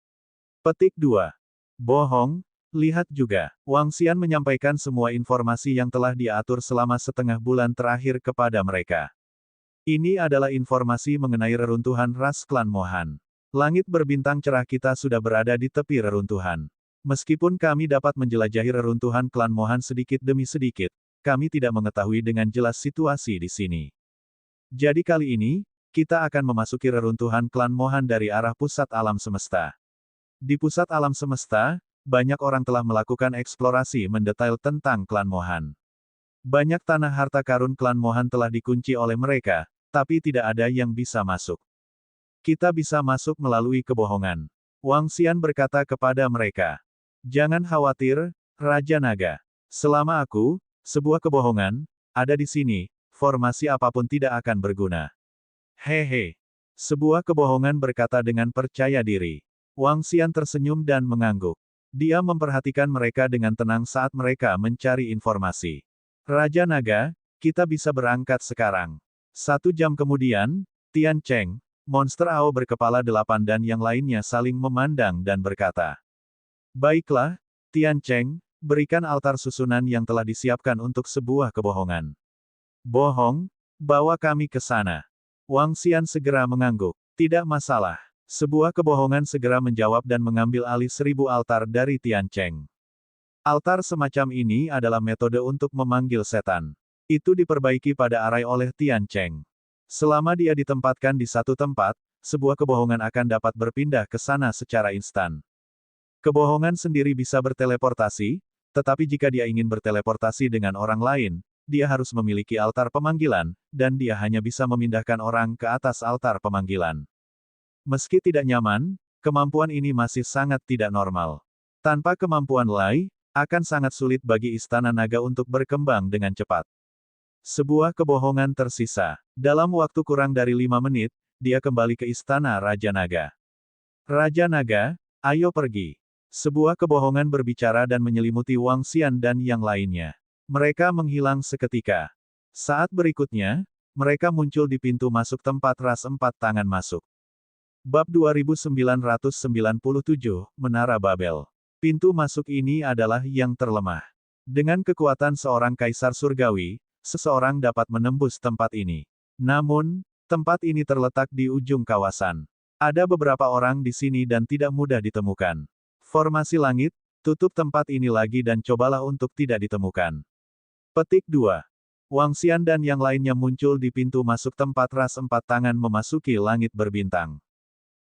Petik 2. Bohong, lihat juga. Wang Xian menyampaikan semua informasi yang telah dia atur selama setengah bulan terakhir kepada mereka. Ini adalah informasi mengenai reruntuhan ras klan Mohan. Langit berbintang cerah kita sudah berada di tepi reruntuhan. Meskipun kami dapat menjelajahi reruntuhan klan Mohan sedikit demi sedikit, kami tidak mengetahui dengan jelas situasi di sini. Jadi kali ini, kita akan memasuki reruntuhan klan Mohan dari arah pusat alam semesta. Di pusat alam semesta, banyak orang telah melakukan eksplorasi mendetail tentang klan Mohan. Banyak tanah harta karun klan Mohan telah dikunci oleh mereka, tapi tidak ada yang bisa masuk. Kita bisa masuk melalui kebohongan. Wang Xian berkata kepada mereka. Jangan khawatir, Raja Naga. Selama aku, sebuah kebohongan, ada di sini, formasi apapun tidak akan berguna. Hehe. Sebuah kebohongan berkata dengan percaya diri. Wang Xian tersenyum dan mengangguk. Dia memperhatikan mereka dengan tenang saat mereka mencari informasi. Raja Naga, kita bisa berangkat sekarang. 1 jam kemudian, Tian Cheng, monster Ao berkepala 8 dan yang lainnya saling memandang dan berkata. Baiklah, Tian Cheng, berikan altar susunan yang telah disiapkan untuk sebuah kebohongan. Bohong, bawa kami ke sana. Wang Xian segera mengangguk. Tidak masalah. Sebuah kebohongan segera menjawab dan mengambil alih 1000 altar dari Tian Cheng. Altar semacam ini adalah metode untuk memanggil setan. Itu diperbaiki pada arai oleh Tian Cheng. Selama dia ditempatkan di satu tempat, sebuah kebohongan akan dapat berpindah ke sana secara instan. Kebohongan sendiri bisa berteleportasi, tetapi jika dia ingin berteleportasi dengan orang lain, dia harus memiliki altar pemanggilan, dan dia hanya bisa memindahkan orang ke atas altar pemanggilan. Meski tidak nyaman, kemampuan ini masih sangat tidak normal. Tanpa kemampuan Lai, akan sangat sulit bagi Istana Naga untuk berkembang dengan cepat. Sebuah kebohongan tersisa. Dalam waktu kurang dari 5 menit, dia kembali ke Istana Raja Naga. Raja Naga, ayo pergi. Sebuah kebohongan berbicara dan menyelimuti Wang Xian dan yang lainnya. Mereka menghilang seketika. Saat berikutnya, mereka muncul di pintu masuk tempat ras 4 tangan masuk. Bab 2997, Menara Babel. Pintu masuk ini adalah yang terlemah. Dengan kekuatan seorang kaisar surgawi, seseorang dapat menembus tempat ini. Namun, tempat ini terletak di ujung kawasan. Ada beberapa orang di sini dan tidak mudah ditemukan. Formasi langit, tutup tempat ini lagi dan cobalah untuk tidak ditemukan. Petik 2. Wang Xian dan yang lainnya muncul di pintu masuk tempat ras 4 tangan memasuki langit berbintang.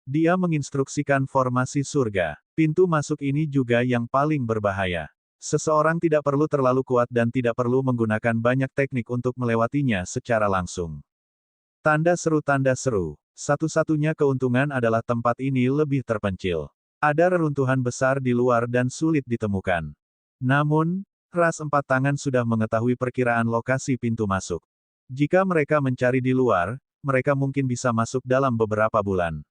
Dia menginstruksikan formasi surga. Pintu masuk ini juga yang paling berbahaya. Seseorang tidak perlu terlalu kuat dan tidak perlu menggunakan banyak teknik untuk melewatinya secara langsung. Tanda seru. Satu-satunya keuntungan adalah tempat ini lebih terpencil. Ada reruntuhan besar di luar dan sulit ditemukan. Namun, ras 4 tangan sudah mengetahui perkiraan lokasi pintu masuk. Jika mereka mencari di luar, mereka mungkin bisa masuk dalam beberapa bulan.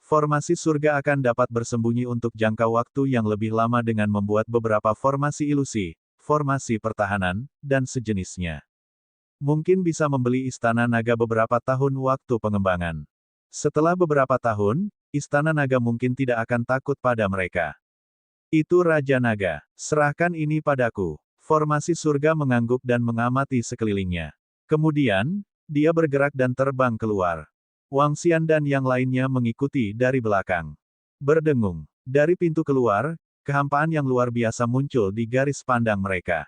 Formasi surga akan dapat bersembunyi untuk jangka waktu yang lebih lama dengan membuat beberapa formasi ilusi, formasi pertahanan, dan sejenisnya. Mungkin bisa membeli Istana Naga beberapa tahun waktu pengembangan. Setelah beberapa tahun, Istana Naga mungkin tidak akan takut pada mereka. Itu Raja Naga. Serahkan ini padaku. Formasi surga mengangguk dan mengamati sekelilingnya. Kemudian, dia bergerak dan terbang keluar. Wang Xian dan yang lainnya mengikuti dari belakang. Berdengung. Dari pintu keluar, kehampaan yang luar biasa muncul di garis pandang mereka.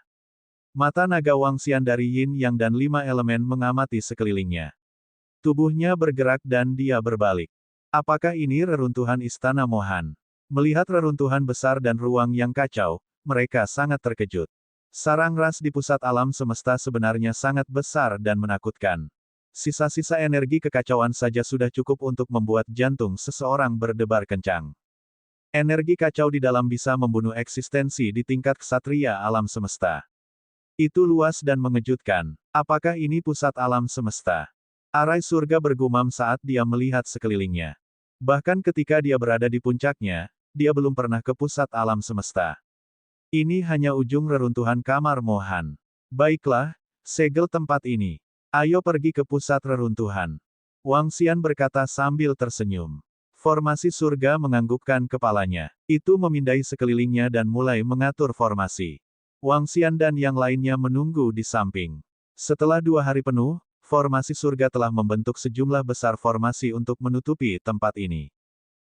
Mata naga Wang Xian dari Yin Yang dan 5 elemen mengamati sekelilingnya. Tubuhnya bergerak dan dia berbalik. Apakah ini reruntuhan Istana Mohan? Melihat reruntuhan besar dan ruang yang kacau, mereka sangat terkejut. Sarang ras di pusat alam semesta sebenarnya sangat besar dan menakutkan. Sisa-sisa energi kekacauan saja sudah cukup untuk membuat jantung seseorang berdebar kencang. Energi kacau di dalam bisa membunuh eksistensi di tingkat ksatria alam semesta. Itu luas dan mengejutkan. Apakah ini pusat alam semesta? Arai surga bergumam saat dia melihat sekelilingnya. Bahkan ketika dia berada di puncaknya, dia belum pernah ke pusat alam semesta. Ini hanya ujung reruntuhan kamar Mohan. Baiklah, segel tempat ini. Ayo pergi ke pusat reruntuhan. Wang Xian berkata sambil tersenyum. Formasi surga menganggukkan kepalanya. Itu memindai sekelilingnya dan mulai mengatur formasi. Wang Xian dan yang lainnya menunggu di samping. Setelah 2 hari penuh, formasi surga telah membentuk sejumlah besar formasi untuk menutupi tempat ini.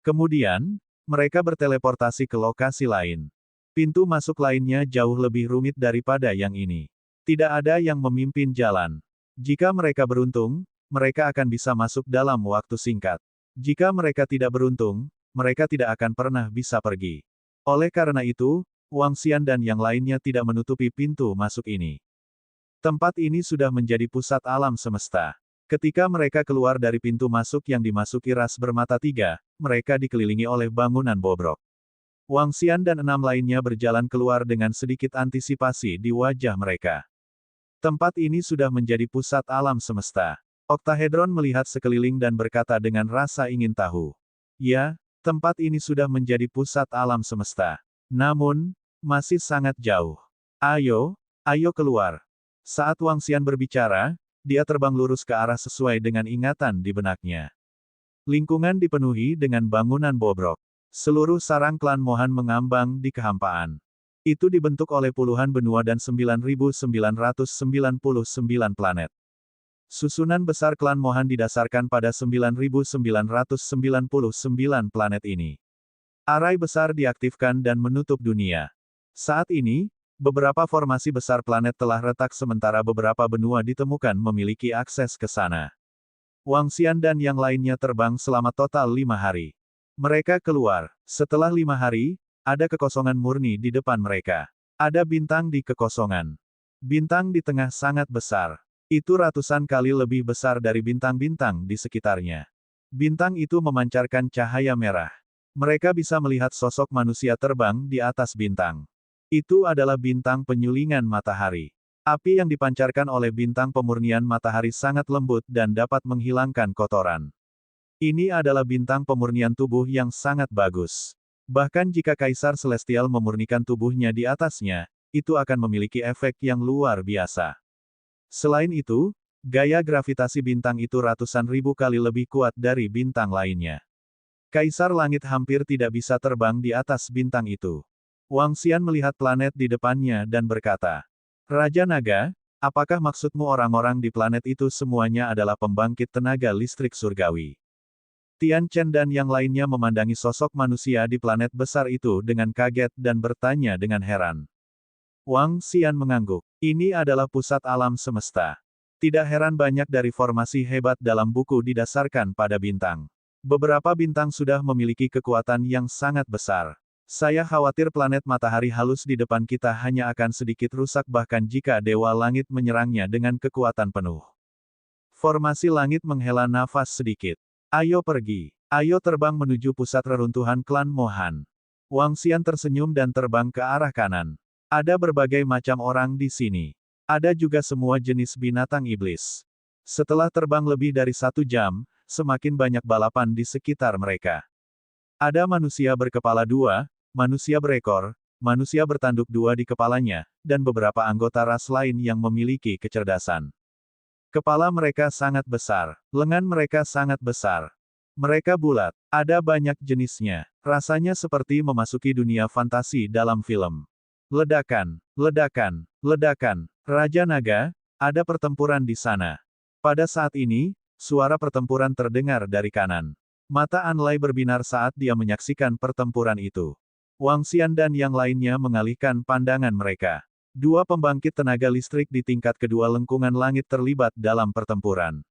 Kemudian, mereka berteleportasi ke lokasi lain. Pintu masuk lainnya jauh lebih rumit daripada yang ini. Tidak ada yang memimpin jalan. Jika mereka beruntung, mereka akan bisa masuk dalam waktu singkat. Jika mereka tidak beruntung, mereka tidak akan pernah bisa pergi. Oleh karena itu, Wang Xian dan yang lainnya tidak menutupi pintu masuk ini. Tempat ini sudah menjadi pusat alam semesta. Ketika mereka keluar dari pintu masuk yang dimasuki ras bermata tiga, mereka dikelilingi oleh bangunan bobrok. Wang Xian dan 6 lainnya berjalan keluar dengan sedikit antisipasi di wajah mereka. Tempat ini sudah menjadi pusat alam semesta. Oktahedron melihat sekeliling dan berkata dengan rasa ingin tahu. Ya, tempat ini sudah menjadi pusat alam semesta. Namun, masih sangat jauh. Ayo, ayo keluar. Saat Wang Xian berbicara, dia terbang lurus ke arah sesuai dengan ingatan di benaknya. Lingkungan dipenuhi dengan bangunan bobrok. Seluruh sarang klan Mohan mengambang di kehampaan. Itu dibentuk oleh puluhan benua dan 9.999 planet. Susunan besar klan Mohan didasarkan pada 9.999 planet ini. Arai besar diaktifkan dan menutup dunia. Saat ini, beberapa formasi besar planet telah retak sementara beberapa benua ditemukan memiliki akses ke sana. Wang Xian dan yang lainnya terbang selama total 5 hari. Mereka keluar. Setelah 5 hari, ada kekosongan murni di depan mereka. Ada bintang di kekosongan. Bintang di tengah sangat besar. Itu ratusan kali lebih besar dari bintang-bintang di sekitarnya. Bintang itu memancarkan cahaya merah. Mereka bisa melihat sosok manusia terbang di atas bintang. Itu adalah bintang penyulingan matahari. Api yang dipancarkan oleh bintang pemurnian matahari sangat lembut dan dapat menghilangkan kotoran. Ini adalah bintang pemurnian tubuh yang sangat bagus. Bahkan jika Kaisar Celestial memurnikan tubuhnya di atasnya, itu akan memiliki efek yang luar biasa. Selain itu, gaya gravitasi bintang itu ratusan ribu kali lebih kuat dari bintang lainnya. Kaisar Langit hampir tidak bisa terbang di atas bintang itu. Wang Xian melihat planet di depannya dan berkata, Raja Naga, apakah maksudmu orang-orang di planet itu semuanya adalah pembangkit tenaga listrik surgawi? Tian Chen dan yang lainnya memandangi sosok manusia di planet besar itu dengan kaget dan bertanya dengan heran. Wang Xian mengangguk. Ini adalah pusat alam semesta. Tidak heran banyak dari formasi hebat dalam buku didasarkan pada bintang. Beberapa bintang sudah memiliki kekuatan yang sangat besar. Saya khawatir planet matahari halus di depan kita hanya akan sedikit rusak bahkan jika Dewa Langit menyerangnya dengan kekuatan penuh. Formasi langit menghela nafas sedikit. Ayo pergi. Ayo terbang menuju pusat reruntuhan klan Mohan. Wang Xian tersenyum dan terbang ke arah kanan. Ada berbagai macam orang di sini. Ada juga semua jenis binatang iblis. Setelah terbang lebih dari 1 jam, semakin banyak balapan di sekitar mereka. Ada manusia berkepala 2, manusia berekor, manusia bertanduk 2 di kepalanya, dan beberapa anggota ras lain yang memiliki kecerdasan. Kepala mereka sangat besar, lengan mereka sangat besar. Mereka bulat, ada banyak jenisnya. Rasanya seperti memasuki dunia fantasi dalam film. Ledakan, ledakan, ledakan. Raja Naga, ada pertempuran di sana. Pada saat ini, suara pertempuran terdengar dari kanan. Mata Anlai berbinar saat dia menyaksikan pertempuran itu. Wang Xian dan yang lainnya mengalihkan pandangan mereka. 2 pembangkit tenaga listrik di tingkat kedua lengkungan langit terlibat dalam pertempuran.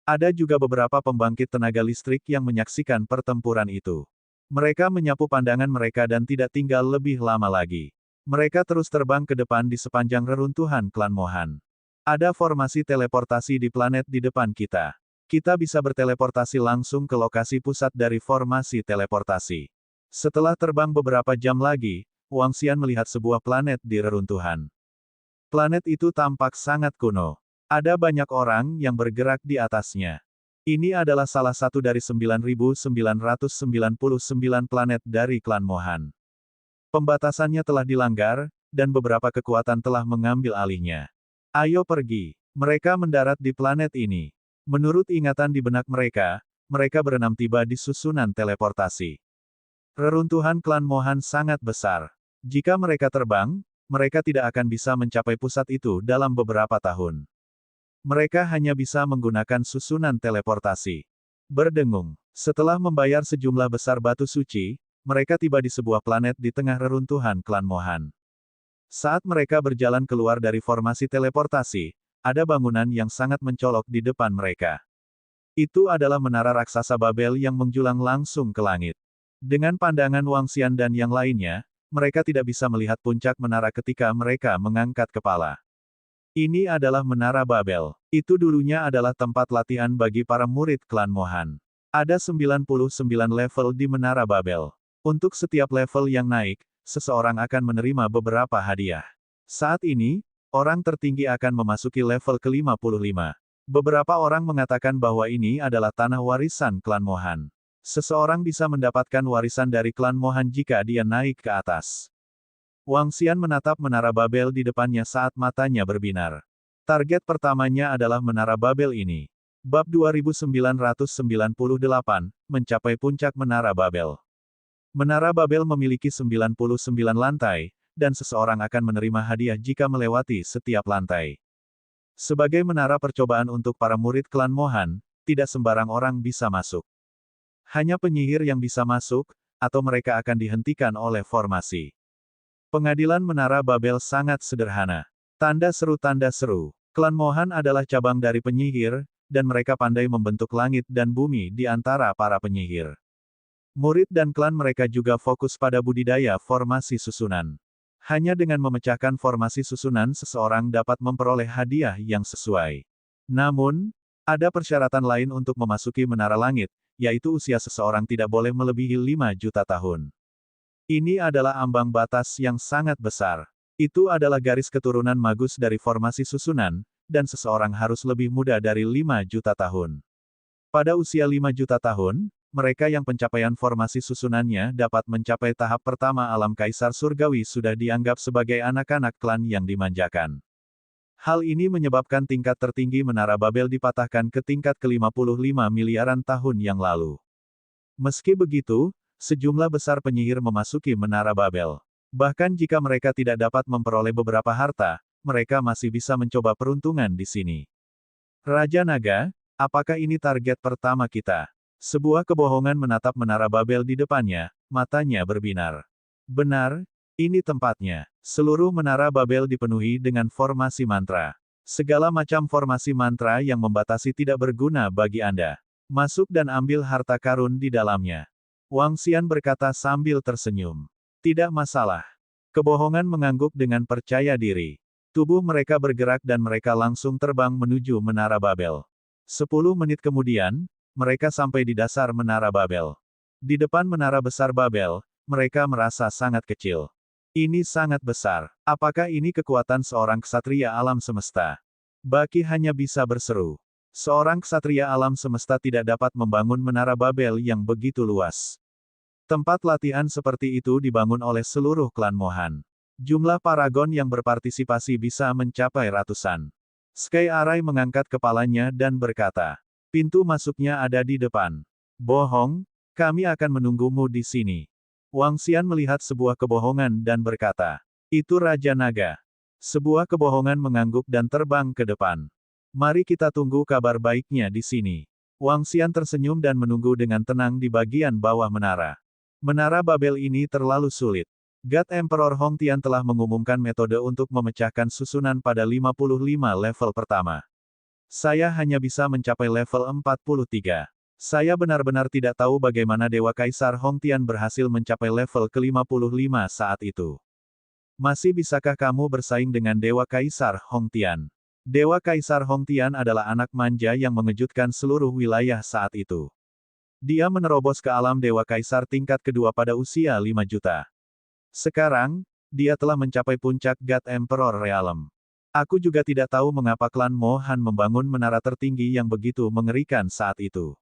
Ada juga beberapa pembangkit tenaga listrik yang menyaksikan pertempuran itu. Mereka menyapu pandangan mereka dan tidak tinggal lebih lama lagi. Mereka terus terbang ke depan di sepanjang reruntuhan klan Mohan. Ada formasi teleportasi di planet di depan kita. Kita bisa berteleportasi langsung ke lokasi pusat dari formasi teleportasi. Setelah terbang beberapa jam lagi, Wang Xian melihat sebuah planet di reruntuhan. Planet itu tampak sangat kuno. Ada banyak orang yang bergerak di atasnya. Ini adalah salah satu dari 9.999 planet dari klan Mohan. Pembatasannya telah dilanggar, dan beberapa kekuatan telah mengambil alihnya. Ayo pergi. Mereka mendarat di planet ini. Menurut ingatan di benak mereka, mereka berenam tiba di susunan teleportasi. Reruntuhan klan Mohan sangat besar. Jika mereka terbang, mereka tidak akan bisa mencapai pusat itu dalam beberapa tahun. Mereka hanya bisa menggunakan susunan teleportasi. Berdengung. Setelah membayar sejumlah besar batu suci, mereka tiba di sebuah planet di tengah reruntuhan klan Mohan. Saat mereka berjalan keluar dari formasi teleportasi, ada bangunan yang sangat mencolok di depan mereka. Itu adalah menara raksasa Babel yang menjulang langsung ke langit. Dengan pandangan Wang Xian dan yang lainnya, mereka tidak bisa melihat puncak menara ketika mereka mengangkat kepala. Ini adalah Menara Babel. Itu dulunya adalah tempat latihan bagi para murid klan Mohan. Ada 99 level di Menara Babel. Untuk setiap level yang naik, seseorang akan menerima beberapa hadiah. Saat ini, orang tertinggi akan memasuki level ke-55. Beberapa orang mengatakan bahwa ini adalah tanah warisan klan Mohan. Seseorang bisa mendapatkan warisan dari klan Mohan jika dia naik ke atas. Wang Xian menatap Menara Babel di depannya saat matanya berbinar. Target pertamanya adalah Menara Babel ini. Bab 2998, mencapai puncak Menara Babel. Menara Babel memiliki 99 lantai, dan seseorang akan menerima hadiah jika melewati setiap lantai. Sebagai menara percobaan untuk para murid klan Mohan, tidak sembarang orang bisa masuk. Hanya penyihir yang bisa masuk, atau mereka akan dihentikan oleh formasi. Pengadilan Menara Babel sangat sederhana. Tanda seru. Klan Mohan adalah cabang dari penyihir, dan mereka pandai membentuk langit dan bumi di antara para penyihir. Murid dan klan mereka juga fokus pada budidaya formasi susunan. Hanya dengan memecahkan formasi susunan seseorang dapat memperoleh hadiah yang sesuai. Namun, ada persyaratan lain untuk memasuki menara langit, yaitu usia seseorang tidak boleh melebihi 5 juta tahun. Ini adalah ambang batas yang sangat besar. Itu adalah garis keturunan magus dari formasi susunan, dan seseorang harus lebih muda dari 5 juta tahun. Pada usia 5 juta tahun, mereka yang pencapaian formasi susunannya dapat mencapai tahap pertama alam kaisar surgawi sudah dianggap sebagai anak-anak klan yang dimanjakan. Hal ini menyebabkan tingkat tertinggi Menara Babel dipatahkan ke tingkat ke-55 miliaran tahun yang lalu. Meski begitu, sejumlah besar penyihir memasuki Menara Babel. Bahkan jika mereka tidak dapat memperoleh beberapa harta, mereka masih bisa mencoba peruntungan di sini. Raja Naga, apakah ini target pertama kita? Sebuah kebohongan menatap Menara Babel di depannya, matanya berbinar. Benar, ini tempatnya. Seluruh Menara Babel dipenuhi dengan formasi mantra. Segala macam formasi mantra yang membatasi tidak berguna bagi Anda. Masuk dan ambil harta karun di dalamnya. Wang Xian berkata sambil tersenyum. Tidak masalah. Kebohongan mengangguk dengan percaya diri. Tubuh mereka bergerak dan mereka langsung terbang menuju Menara Babel. 10 menit kemudian, mereka sampai di dasar Menara Babel. Di depan Menara Besar Babel, mereka merasa sangat kecil. Ini sangat besar. Apakah ini kekuatan seorang ksatria alam semesta? Baki hanya bisa berseru. Seorang ksatria alam semesta tidak dapat membangun Menara Babel yang begitu luas. Tempat latihan seperti itu dibangun oleh seluruh klan Mohan. Jumlah paragon yang berpartisipasi bisa mencapai ratusan. Sky Arai mengangkat kepalanya dan berkata, pintu masuknya ada di depan. Bohong, kami akan menunggumu di sini. Wang Xian melihat sebuah kebohongan dan berkata, itu Raja Naga. Sebuah kebohongan mengangguk dan terbang ke depan. Mari kita tunggu kabar baiknya di sini. Wang Xian tersenyum dan menunggu dengan tenang di bagian bawah menara. Menara Babel ini terlalu sulit. God Emperor Hong Tian telah mengumumkan metode untuk memecahkan susunan pada 55 level pertama. Saya hanya bisa mencapai level 43. Saya benar-benar tidak tahu bagaimana Dewa Kaisar Hong Tian berhasil mencapai level ke-55 saat itu. Masih bisakah kamu bersaing dengan Dewa Kaisar Hong Tian? Dewa Kaisar Hong Tian adalah anak manja yang mengejutkan seluruh wilayah saat itu. Dia menerobos ke alam Dewa Kaisar tingkat kedua pada usia 5 juta. Sekarang, dia telah mencapai puncak God Emperor Realm. Aku juga tidak tahu mengapa klan Mohan membangun menara tertinggi yang begitu mengerikan saat itu.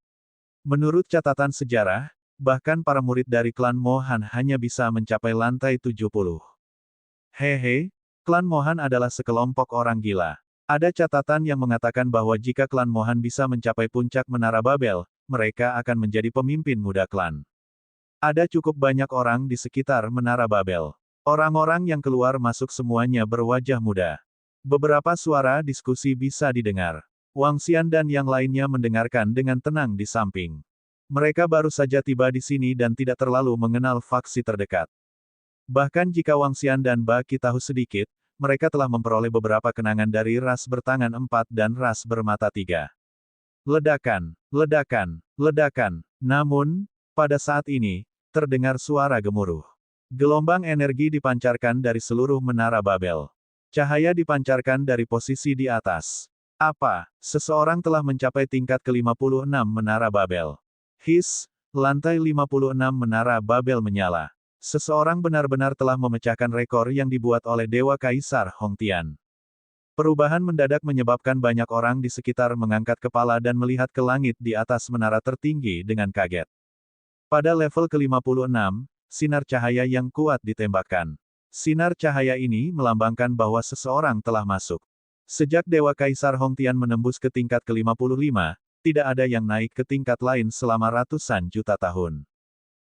Menurut catatan sejarah, bahkan para murid dari klan Mohan hanya bisa mencapai lantai 70. Hehe, klan Mohan adalah sekelompok orang gila. Ada catatan yang mengatakan bahwa jika klan Mohan bisa mencapai puncak Menara Babel, mereka akan menjadi pemimpin muda klan. Ada cukup banyak orang di sekitar Menara Babel. Orang-orang yang keluar masuk semuanya berwajah muda. Beberapa suara diskusi bisa didengar. Wang Xian dan yang lainnya mendengarkan dengan tenang di samping. Mereka baru saja tiba di sini dan tidak terlalu mengenal faksi terdekat. Bahkan jika Wang Xian dan Baki tahu sedikit, mereka telah memperoleh beberapa kenangan dari ras bertangan 4 dan ras bermata 3. Ledakan, ledakan, ledakan. Namun, pada saat ini, terdengar suara gemuruh. Gelombang energi dipancarkan dari seluruh menara Babel. Cahaya dipancarkan dari posisi di atas. Apa? Seseorang telah mencapai tingkat ke-56 menara Babel. His, lantai 56 menara Babel menyala. Seseorang benar-benar telah memecahkan rekor yang dibuat oleh Dewa Kaisar Hongtian. Perubahan mendadak menyebabkan banyak orang di sekitar mengangkat kepala dan melihat ke langit di atas menara tertinggi dengan kaget. Pada level ke-56, sinar cahaya yang kuat ditembakkan. Sinar cahaya ini melambangkan bahwa seseorang telah masuk. Sejak Dewa Kaisar Hongtian menembus ke tingkat ke-55, tidak ada yang naik ke tingkat lain selama ratusan juta tahun.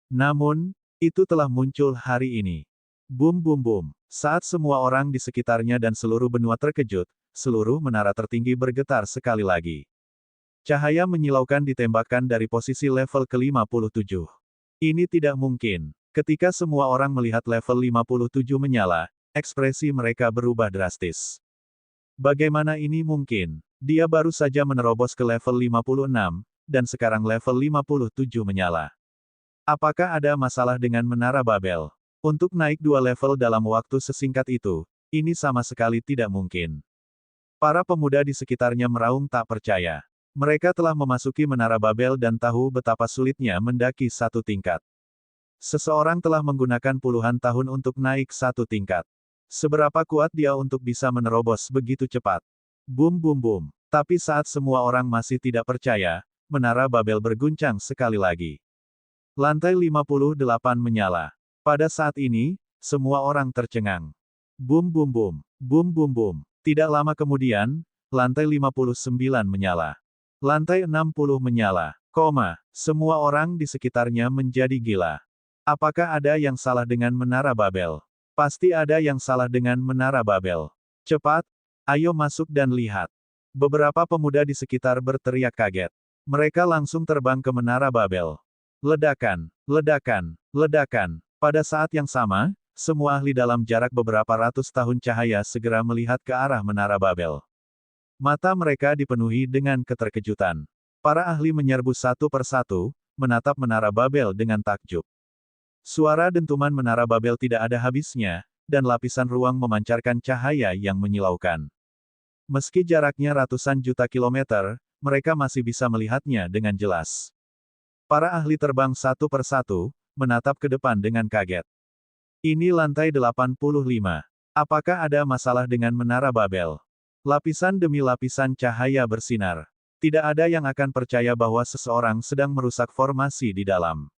Namun, itu telah muncul hari ini. Boom boom boom. Saat semua orang di sekitarnya dan seluruh benua terkejut, seluruh menara tertinggi bergetar sekali lagi. Cahaya menyilaukan ditembakkan dari posisi level ke-57. Ini tidak mungkin. Ketika semua orang melihat level 57 menyala, ekspresi mereka berubah drastis. Bagaimana ini mungkin? Dia baru saja menerobos ke level 56, dan sekarang level 57 menyala. Apakah ada masalah dengan menara Babel? Untuk naik 2 level dalam waktu sesingkat itu, ini sama sekali tidak mungkin. Para pemuda di sekitarnya meraung tak percaya. Mereka telah memasuki menara Babel dan tahu betapa sulitnya mendaki satu tingkat. Seseorang telah menggunakan puluhan tahun untuk naik satu tingkat. Seberapa kuat dia untuk bisa menerobos begitu cepat? Boom boom boom. Tapi saat semua orang masih tidak percaya, menara Babel berguncang sekali lagi. Lantai 58 menyala. Pada saat ini, semua orang tercengang. Boom boom boom. Boom boom boom. Tidak lama kemudian, lantai 59 menyala. Lantai 60 menyala. Semua orang di sekitarnya menjadi gila. Apakah ada yang salah dengan menara Babel? Pasti ada yang salah dengan menara Babel. Cepat, ayo masuk dan lihat. Beberapa pemuda di sekitar berteriak kaget. Mereka langsung terbang ke menara Babel. Ledakan, ledakan, ledakan. Pada saat yang sama, semua ahli dalam jarak beberapa ratus tahun cahaya segera melihat ke arah menara Babel. Mata mereka dipenuhi dengan keterkejutan. Para ahli menyerbu satu persatu, menatap menara Babel dengan takjub. Suara dentuman menara Babel tidak ada habisnya, dan lapisan ruang memancarkan cahaya yang menyilaukan. Meski jaraknya ratusan juta kilometer, mereka masih bisa melihatnya dengan jelas. Para ahli terbang satu persatu, menatap ke depan dengan kaget. Ini lantai 85. Apakah ada masalah dengan menara Babel? Lapisan demi lapisan cahaya bersinar. Tidak ada yang akan percaya bahwa seseorang sedang merusak formasi di dalam.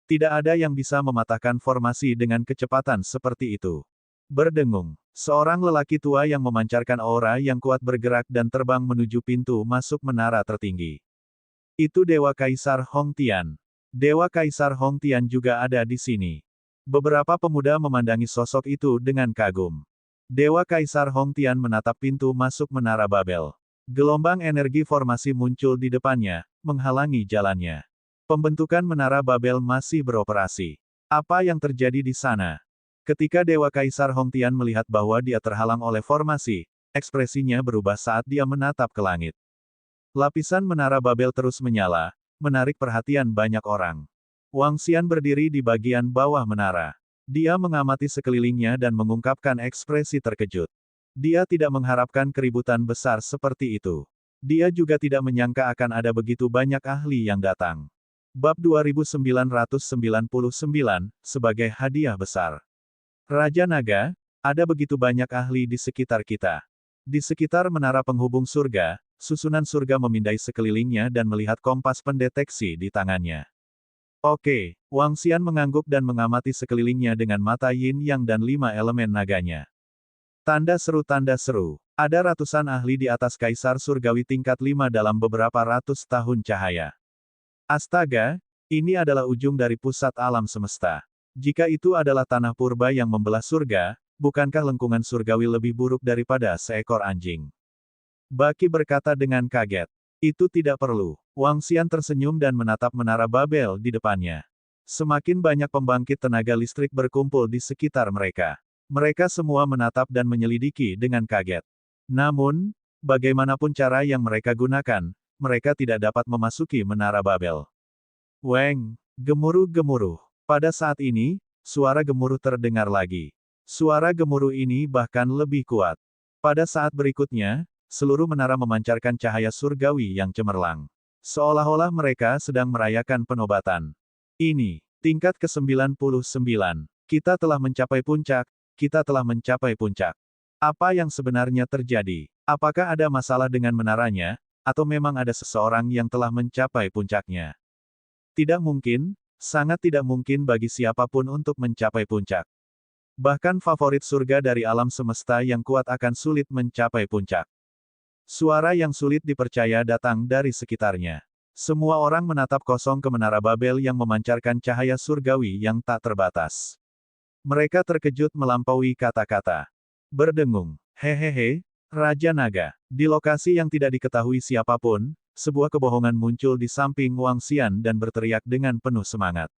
Tidak ada yang bisa mematahkan formasi dengan kecepatan seperti itu. Berdengung, seorang lelaki tua yang memancarkan aura yang kuat bergerak dan terbang menuju pintu masuk menara tertinggi. Itu Dewa Kaisar Hongtian. Dewa Kaisar Hongtian juga ada di sini. Beberapa pemuda memandangi sosok itu dengan kagum. Dewa Kaisar Hongtian menatap pintu masuk menara Babel. Gelombang energi formasi muncul di depannya, menghalangi jalannya. Pembentukan menara Babel masih beroperasi. Apa yang terjadi di sana? Ketika Dewa Kaisar Hongtian melihat bahwa dia terhalang oleh formasi, ekspresinya berubah saat dia menatap ke langit. Lapisan menara Babel terus menyala, menarik perhatian banyak orang. Wang Xian berdiri di bagian bawah menara. Dia mengamati sekelilingnya dan mengungkapkan ekspresi terkejut. Dia tidak mengharapkan keributan besar seperti itu. Dia juga tidak menyangka akan ada begitu banyak ahli yang datang. Bab 2999, sebagai hadiah besar. Raja Naga, ada begitu banyak ahli di sekitar kita. Di sekitar menara penghubung surga, susunan surga memindai sekelilingnya dan melihat kompas pendeteksi di tangannya. Oke, Wang Xian mengangguk dan mengamati sekelilingnya dengan mata yin yang dan 5 elemen naganya. Tanda seru, ada ratusan ahli di atas Kaisar Surgawi tingkat 5 dalam beberapa ratus tahun cahaya. Astaga, ini adalah ujung dari pusat alam semesta. Jika itu adalah tanah purba yang membelah surga, bukankah lengkungan surgawi lebih buruk daripada seekor anjing? Baki berkata dengan kaget. Itu tidak perlu. Wang Xian tersenyum dan menatap menara Babel di depannya. Semakin banyak pembangkit tenaga listrik berkumpul di sekitar mereka. Mereka semua menatap dan menyelidiki dengan kaget. Namun, bagaimanapun cara yang mereka gunakan, mereka tidak dapat memasuki Menara Babel. Weng! Gemuruh-gemuruh. Pada saat ini, suara gemuruh terdengar lagi. Suara gemuruh ini bahkan lebih kuat. Pada saat berikutnya, seluruh menara memancarkan cahaya surgawi yang cemerlang. Seolah-olah mereka sedang merayakan penobatan. Ini, tingkat ke-99. Kita telah mencapai puncak, kita telah mencapai puncak. Apa yang sebenarnya terjadi? Apakah ada masalah dengan menaranya, atau memang ada seseorang yang telah mencapai puncaknya? Tidak mungkin, sangat tidak mungkin bagi siapapun untuk mencapai puncak. Bahkan favorit surga dari alam semesta yang kuat akan sulit mencapai puncak. Suara yang sulit dipercaya datang dari sekitarnya. Semua orang menatap kosong ke Menara Babel yang memancarkan cahaya surgawi yang tak terbatas. Mereka terkejut melampaui kata-kata. Berdengung. Hehehe, Raja Naga. Di lokasi yang tidak diketahui siapapun, sebuah kebohongan muncul di samping Wang Xian dan berteriak dengan penuh semangat.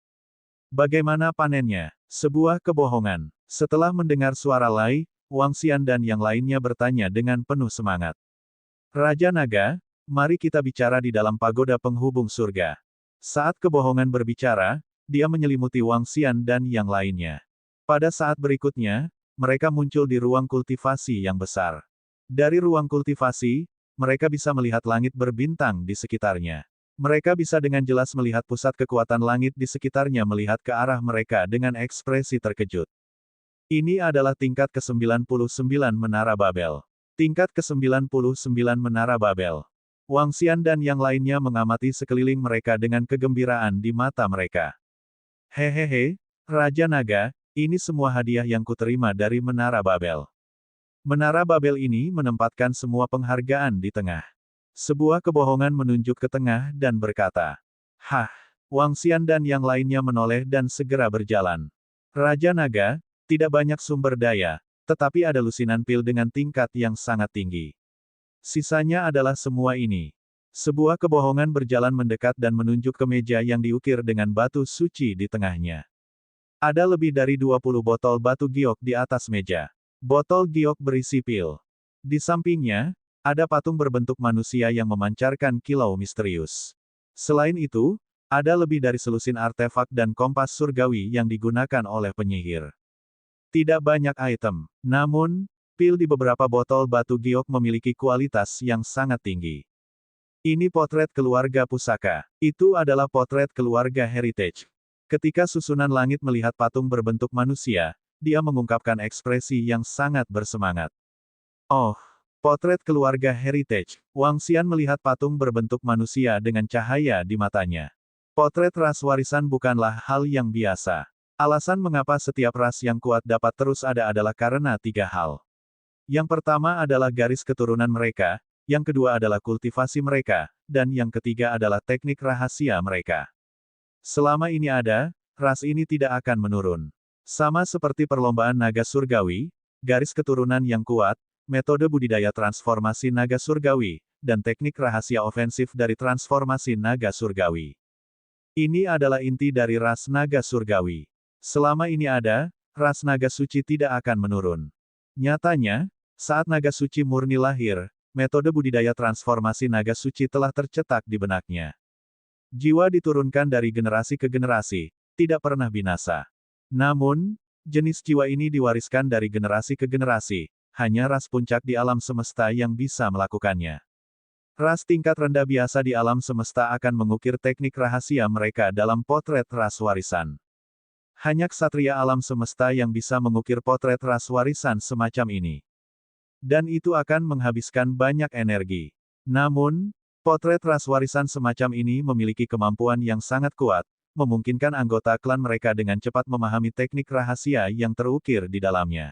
Bagaimana panennya? Sebuah kebohongan. Setelah mendengar suara Lai, Wang Xian dan yang lainnya bertanya dengan penuh semangat. Raja Naga, mari kita bicara di dalam pagoda penghubung surga. Saat kebohongan berbicara, dia menyelimuti Wang Xian dan yang lainnya. Pada saat berikutnya, mereka muncul di ruang kultivasi yang besar. Dari ruang kultivasi, mereka bisa melihat langit berbintang di sekitarnya. Mereka bisa dengan jelas melihat pusat kekuatan langit di sekitarnya melihat ke arah mereka dengan ekspresi terkejut. Ini adalah tingkat ke-99 Menara Babel. Tingkat ke-99 Menara Babel. Wang Xian dan yang lainnya mengamati sekeliling mereka dengan kegembiraan di mata mereka. Hehehe, Raja Naga, ini semua hadiah yang kuterima dari Menara Babel. Menara Babel ini menempatkan semua penghargaan di tengah. Sebuah kebohongan menunjuk ke tengah dan berkata, "Hah!" Wang Xian dan yang lainnya menoleh dan segera berjalan. Raja Naga, tidak banyak sumber daya, tetapi ada lusinan pil dengan tingkat yang sangat tinggi. Sisanya adalah semua ini. Sebuah kebohongan berjalan mendekat dan menunjuk ke meja yang diukir dengan batu suci di tengahnya. Ada lebih dari 20 botol batu giok di atas meja. Botol giok berisi pil. Di sampingnya, ada patung berbentuk manusia yang memancarkan kilau misterius. Selain itu, ada lebih dari selusin artefak dan kompas surgawi yang digunakan oleh penyihir. Tidak banyak item, namun, pil di beberapa botol batu giok memiliki kualitas yang sangat tinggi. Ini potret keluarga pusaka. Itu adalah potret keluarga heritage. Ketika susunan langit melihat patung berbentuk manusia, dia mengungkapkan ekspresi yang sangat bersemangat. Oh, potret keluarga heritage. Wang Xian melihat patung berbentuk manusia dengan cahaya di matanya. Potret ras warisan bukanlah hal yang biasa. Alasan mengapa setiap ras yang kuat dapat terus ada adalah karena 3 hal. Yang pertama adalah garis keturunan mereka, yang kedua adalah kultivasi mereka, dan yang ketiga adalah teknik rahasia mereka. Selama ini ada, ras ini tidak akan menurun. Sama seperti perlombaan naga surgawi, garis keturunan yang kuat, metode budidaya transformasi naga surgawi, dan teknik rahasia ofensif dari transformasi naga surgawi. Ini adalah inti dari ras naga surgawi. Selama ini ada, ras naga suci tidak akan menurun. Nyatanya, saat naga suci murni lahir, metode budidaya transformasi naga suci telah tercetak di benaknya. Jiwa diturunkan dari generasi ke generasi, tidak pernah binasa. Namun, jenis jiwa ini diwariskan dari generasi ke generasi, hanya ras puncak di alam semesta yang bisa melakukannya. Ras tingkat rendah biasa di alam semesta akan mengukir teknik rahasia mereka dalam potret ras warisan. Hanya ksatria alam semesta yang bisa mengukir potret ras warisan semacam ini. Dan itu akan menghabiskan banyak energi. Namun, potret ras warisan semacam ini memiliki kemampuan yang sangat kuat, memungkinkan anggota klan mereka dengan cepat memahami teknik rahasia yang terukir di dalamnya.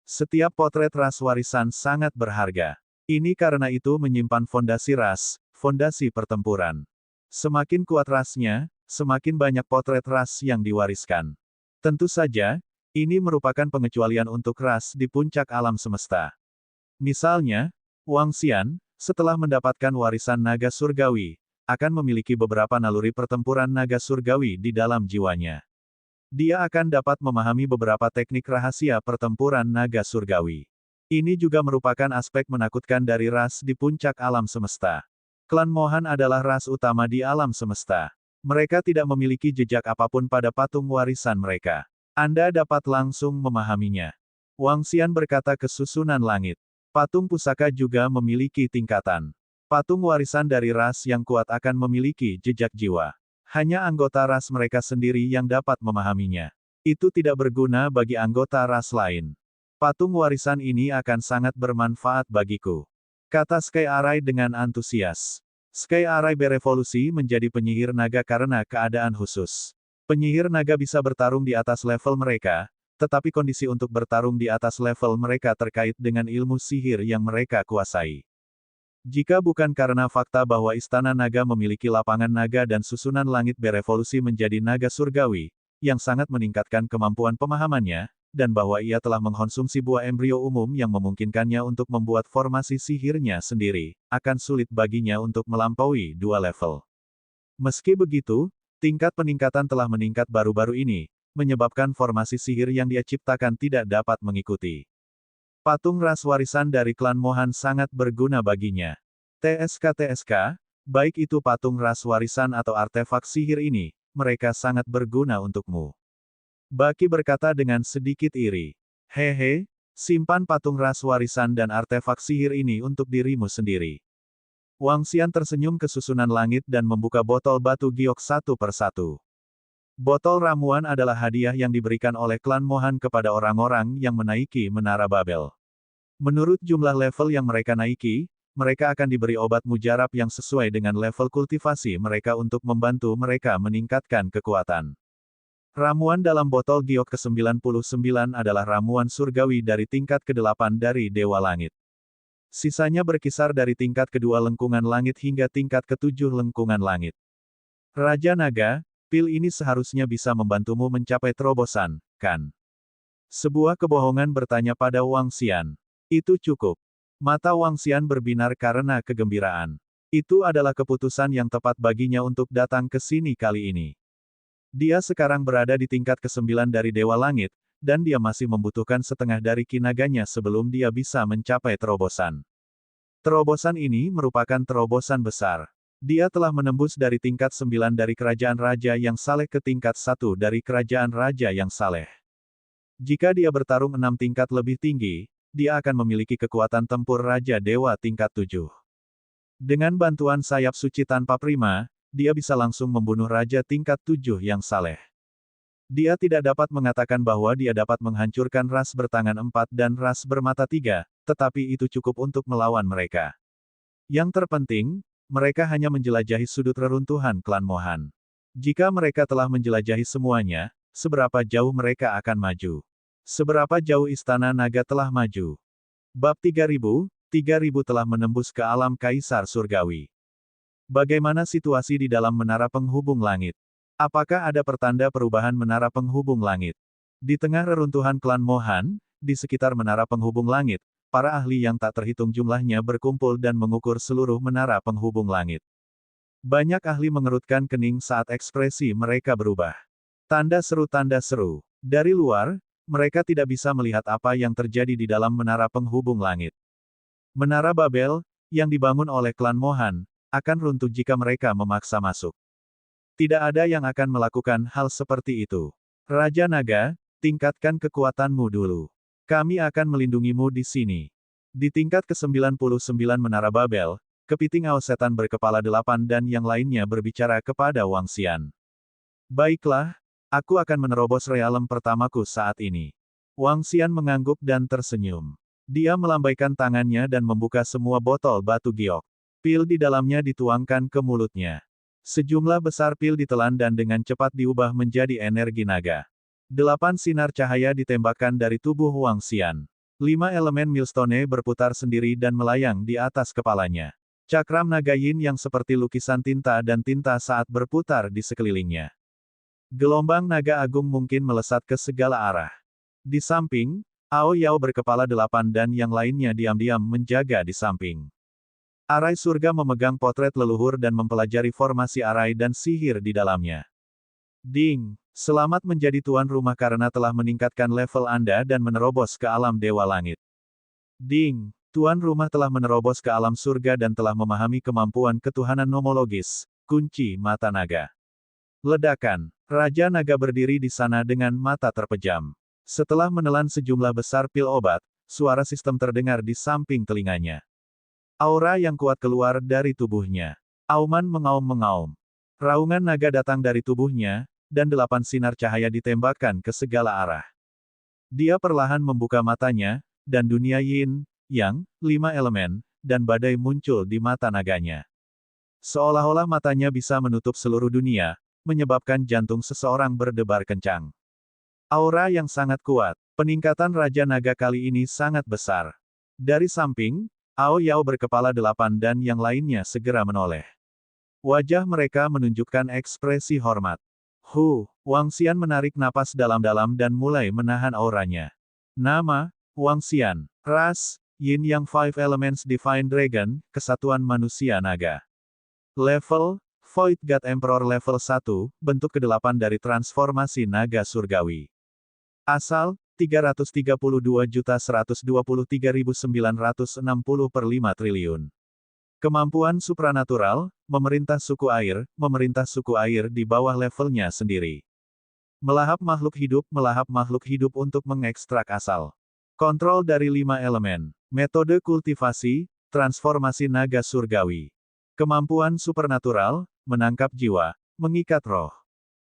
Setiap potret ras warisan sangat berharga. Ini karena itu menyimpan fondasi ras, fondasi pertempuran. Semakin kuat rasnya, semakin banyak potret ras yang diwariskan. Tentu saja, ini merupakan pengecualian untuk ras di puncak alam semesta. Misalnya, Wang Xian, setelah mendapatkan warisan naga surgawi, akan memiliki beberapa naluri pertempuran naga surgawi di dalam jiwanya. Dia akan dapat memahami beberapa teknik rahasia pertempuran naga surgawi. Ini juga merupakan aspek menakutkan dari ras di puncak alam semesta. Klan Mohan adalah ras utama di alam semesta. Mereka tidak memiliki jejak apapun pada patung warisan mereka. Anda dapat langsung memahaminya. Wang Xian berkata ke susunan langit. Patung pusaka juga memiliki tingkatan. Patung warisan dari ras yang kuat akan memiliki jejak jiwa. Hanya anggota ras mereka sendiri yang dapat memahaminya. Itu tidak berguna bagi anggota ras lain. Patung warisan ini akan sangat bermanfaat bagiku, kata Sky Arai dengan antusias. Sky Arai berevolusi menjadi penyihir naga karena keadaan khusus. Penyihir naga bisa bertarung di atas level mereka, tetapi kondisi untuk bertarung di atas level mereka terkait dengan ilmu sihir yang mereka kuasai. Jika bukan karena fakta bahwa Istana Naga memiliki lapangan naga dan susunan langit berevolusi menjadi naga surgawi, yang sangat meningkatkan kemampuan pemahamannya, dan bahwa ia telah mengkonsumsi buah embrio umum yang memungkinkannya untuk membuat formasi sihirnya sendiri, akan sulit baginya untuk melampaui 2 level. Meski begitu, tingkat peningkatan telah meningkat baru-baru ini, menyebabkan formasi sihir yang dia ciptakan tidak dapat mengikuti. Patung ras warisan dari klan Mohan sangat berguna baginya. TSK, baik itu patung ras warisan atau artefak sihir ini, mereka sangat berguna untukmu. Baki berkata dengan sedikit iri. Hehe, simpan patung ras warisan dan artefak sihir ini untuk dirimu sendiri. Wang Xian tersenyum ke susunan langit dan membuka botol batu giok satu persatu. Botol ramuan adalah hadiah yang diberikan oleh klan Mohan kepada orang-orang yang menaiki Menara Babel. Menurut jumlah level yang mereka naiki, mereka akan diberi obat mujarab yang sesuai dengan level kultivasi mereka untuk membantu mereka meningkatkan kekuatan. Ramuan dalam botol giok ke-99 adalah ramuan surgawi dari tingkat ke-8 dari Dewa Langit. Sisanya berkisar dari tingkat kedua lengkungan langit hingga tingkat ke-7 lengkungan langit. Raja Naga, pil ini seharusnya bisa membantumu mencapai terobosan, kan? Sebuah kebohongan bertanya pada Wang Xian. Itu cukup. Mata Wang Xian berbinar karena kegembiraan. Itu adalah keputusan yang tepat baginya untuk datang ke sini kali ini. Dia sekarang berada di tingkat ke-9 dari Dewa Langit, dan dia masih membutuhkan setengah dari kinaganya sebelum dia bisa mencapai terobosan. Terobosan ini merupakan terobosan besar. Dia telah menembus dari tingkat 9 dari Kerajaan Raja yang Saleh ke tingkat 1 dari Kerajaan Raja yang Saleh. Jika dia bertarung 6 tingkat lebih tinggi, dia akan memiliki kekuatan tempur Raja Dewa tingkat 7. Dengan bantuan sayap suci tanpa prima, dia bisa langsung membunuh Raja tingkat 7 yang saleh. Dia tidak dapat mengatakan bahwa dia dapat menghancurkan ras bertangan 4 dan ras bermata 3, tetapi itu cukup untuk melawan mereka. Yang terpenting, mereka hanya menjelajahi sudut reruntuhan klan Mohan. Jika mereka telah menjelajahi semuanya, seberapa jauh mereka akan maju? Seberapa jauh Istana Naga telah maju? Bab 3000 telah menembus ke alam Kaisar Surgawi. Bagaimana situasi di dalam menara penghubung langit? Apakah ada pertanda perubahan menara penghubung langit? Di tengah reruntuhan klan Mohan, di sekitar menara penghubung langit, para ahli yang tak terhitung jumlahnya berkumpul dan mengukur seluruh menara penghubung langit. Banyak ahli mengerutkan kening saat ekspresi mereka berubah. Tanda seru. Dari luar, mereka tidak bisa melihat apa yang terjadi di dalam menara penghubung langit. Menara Babel, yang dibangun oleh klan Mohan, akan runtuh jika mereka memaksa masuk. Tidak ada yang akan melakukan hal seperti itu. Raja Naga, tingkatkan kekuatanmu dulu. Kami akan melindungimu di sini. Di tingkat ke-99 Menara Babel, kepiting aos setan berkepala 8 dan yang lainnya berbicara kepada Wang Xian. Baiklah, aku akan menerobos realem pertamaku saat ini. Wang Xian mengangguk dan tersenyum. Dia melambaikan tangannya dan membuka semua botol batu giok. Pil di dalamnya dituangkan ke mulutnya. Sejumlah besar pil ditelan dan dengan cepat diubah menjadi energi naga. 8 sinar cahaya ditembakkan dari tubuh Wang Xian. 5 elemen millstone berputar sendiri dan melayang di atas kepalanya. Cakram naga yin yang seperti lukisan tinta dan tinta saat berputar di sekelilingnya. Gelombang naga agung mungkin melesat ke segala arah. Di samping, Ao Yao berkepala 8 dan yang lainnya diam-diam menjaga di samping. Arai surga memegang potret leluhur dan mempelajari formasi arai dan sihir di dalamnya. Ding! Selamat menjadi tuan rumah karena telah meningkatkan level Anda dan menerobos ke alam Dewa Langit. Ding! Tuan rumah telah menerobos ke alam surga dan telah memahami kemampuan ketuhanan nomologis, kunci mata naga. Ledakan. Raja Naga berdiri di sana dengan mata terpejam. Setelah menelan sejumlah besar pil obat, suara sistem terdengar di samping telinganya. Aura yang kuat keluar dari tubuhnya. Auman mengaum-mengaum. Raungan naga datang dari tubuhnya, dan 8 sinar cahaya ditembakkan ke segala arah. Dia perlahan membuka matanya, dan dunia yin, yang, 5 elemen, dan badai muncul di mata naganya. Seolah-olah matanya bisa menutup seluruh dunia, menyebabkan jantung seseorang berdebar kencang. Aura yang sangat kuat, peningkatan Raja Naga kali ini sangat besar. Dari samping, Ao Yao berkepala 8 dan yang lainnya segera menoleh. Wajah mereka menunjukkan ekspresi hormat. Wang Xian menarik napas dalam-dalam dan mulai menahan auranya. Nama, Wang Xian. Ras, Yin Yang Five Elements Divine Dragon, Kesatuan Manusia Naga. Level, Void God Emperor Level 1, bentuk ke-8 dari transformasi naga surgawi. Asal, 332.123.960 per 5 triliun. Kemampuan supranatural, memerintah suku air di bawah levelnya sendiri. Melahap makhluk hidup untuk mengekstrak asal. Kontrol dari 5 elemen. Metode kultivasi, transformasi naga surgawi. Kemampuan supernatural, menangkap jiwa, mengikat roh.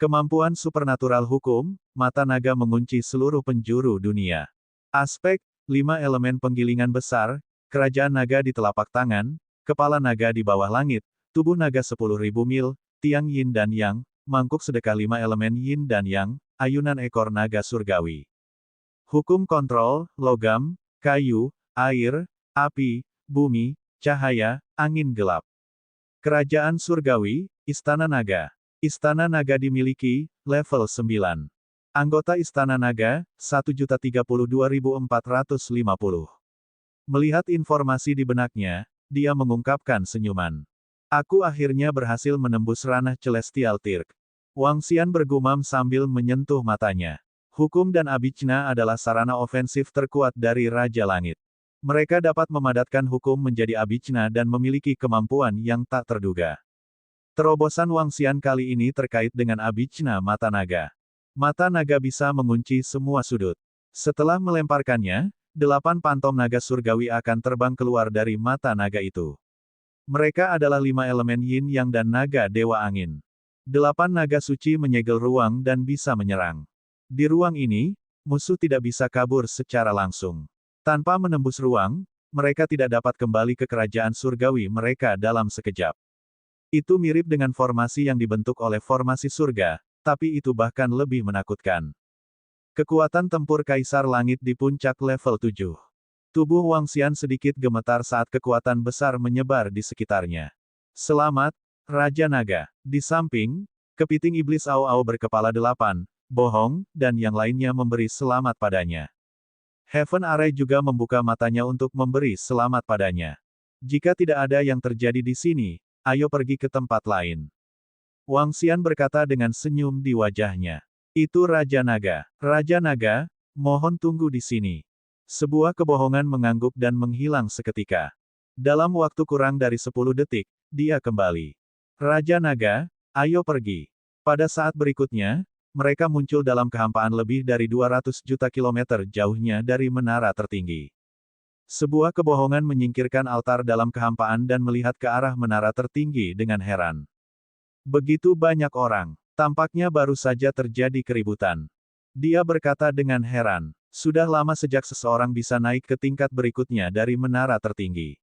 Kemampuan supernatural hukum, mata naga mengunci seluruh penjuru dunia. Aspek, 5 elemen penggilingan besar, kerajaan naga di telapak tangan, kepala naga di bawah langit, tubuh naga 10.000 mil, tiang yin dan yang, mangkuk sedekah 5 elemen yin dan yang, ayunan ekor naga surgawi. Hukum kontrol, logam, kayu, air, api, bumi, cahaya, angin gelap. Kerajaan surgawi, Istana Naga. Istana Naga dimiliki, level 9. Anggota Istana Naga, 1.032.450. Melihat informasi di benaknya, dia mengungkapkan senyuman. Aku akhirnya berhasil menembus ranah Celestial Tirk. Wang Xian bergumam sambil menyentuh matanya. Hukum dan Abicna adalah sarana ofensif terkuat dari Raja Langit. Mereka dapat memadatkan hukum menjadi Abicna dan memiliki kemampuan yang tak terduga. Terobosan Wang Xian kali ini terkait dengan Abicna Mata Naga. Mata naga bisa mengunci semua sudut. Setelah melemparkannya, 8 pantom naga surgawi akan terbang keluar dari mata naga itu. Mereka adalah 5 elemen yin yang dan naga dewa angin. 8 naga suci menyegel ruang dan bisa menyerang. Di ruang ini, musuh tidak bisa kabur secara langsung. Tanpa menembus ruang, mereka tidak dapat kembali ke kerajaan surgawi mereka dalam sekejap. Itu mirip dengan formasi yang dibentuk oleh formasi surga, tapi itu bahkan lebih menakutkan. Kekuatan tempur Kaisar Langit di puncak level 7. Tubuh Wang Xian sedikit gemetar saat kekuatan besar menyebar di sekitarnya. Selamat, Raja Naga. Di samping, kepiting iblis Ao berkepala 8, bohong, dan yang lainnya memberi selamat padanya. Heaven Array juga membuka matanya untuk memberi selamat padanya. Jika tidak ada yang terjadi di sini, ayo pergi ke tempat lain. Wang Xian berkata dengan senyum di wajahnya. Itu Raja Naga. Raja Naga, mohon tunggu di sini. Sebuah kebohongan mengangguk dan menghilang seketika. Dalam waktu kurang dari 10 detik, dia kembali. Raja Naga, ayo pergi. Pada saat berikutnya, mereka muncul dalam kehampaan lebih dari 200 juta kilometer jauhnya dari menara tertinggi. Sebuah kebohongan menyingkirkan altar dalam kehampaan dan melihat ke arah menara tertinggi dengan heran. Begitu banyak orang, tampaknya baru saja terjadi keributan. Dia berkata dengan heran, sudah lama sejak seseorang bisa naik ke tingkat berikutnya dari menara tertinggi.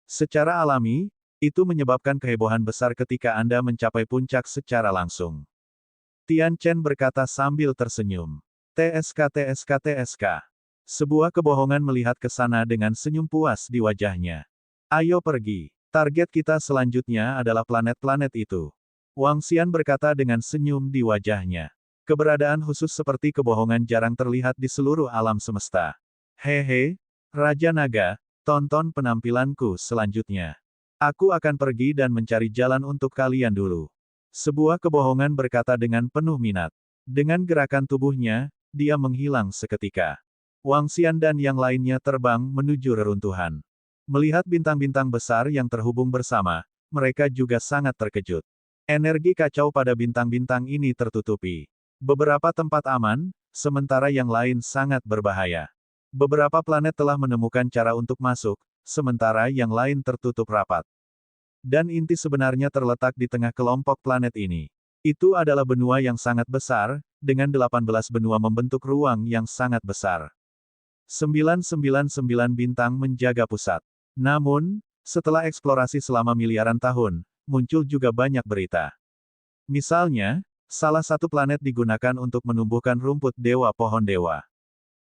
Secara alami, itu menyebabkan kehebohan besar ketika Anda mencapai puncak secara langsung. Tian Chen berkata sambil tersenyum. TSK. Sebuah kebohongan melihat ke sana dengan senyum puas di wajahnya. Ayo pergi. Target kita selanjutnya adalah planet-planet itu. Wang Xian berkata dengan senyum di wajahnya. Keberadaan khusus seperti kebohongan jarang terlihat di seluruh alam semesta. Hehe, Raja Naga, tonton penampilanku selanjutnya. Aku akan pergi dan mencari jalan untuk kalian dulu. Sebuah kebohongan berkata dengan penuh minat. Dengan gerakan tubuhnya, dia menghilang seketika. Wang Xian dan yang lainnya terbang menuju reruntuhan. Melihat bintang-bintang besar yang terhubung bersama, mereka juga sangat terkejut. Energi kacau pada bintang-bintang ini tertutupi. Beberapa tempat aman, sementara yang lain sangat berbahaya. Beberapa planet telah menemukan cara untuk masuk, sementara yang lain tertutup rapat. Dan inti sebenarnya terletak di tengah kelompok planet ini. Itu adalah benua yang sangat besar, dengan 18 benua membentuk ruang yang sangat besar. 999 bintang menjaga pusat. Namun, setelah eksplorasi selama miliaran tahun, muncul juga banyak berita. Misalnya, salah satu planet digunakan untuk menumbuhkan rumput dewa pohon dewa.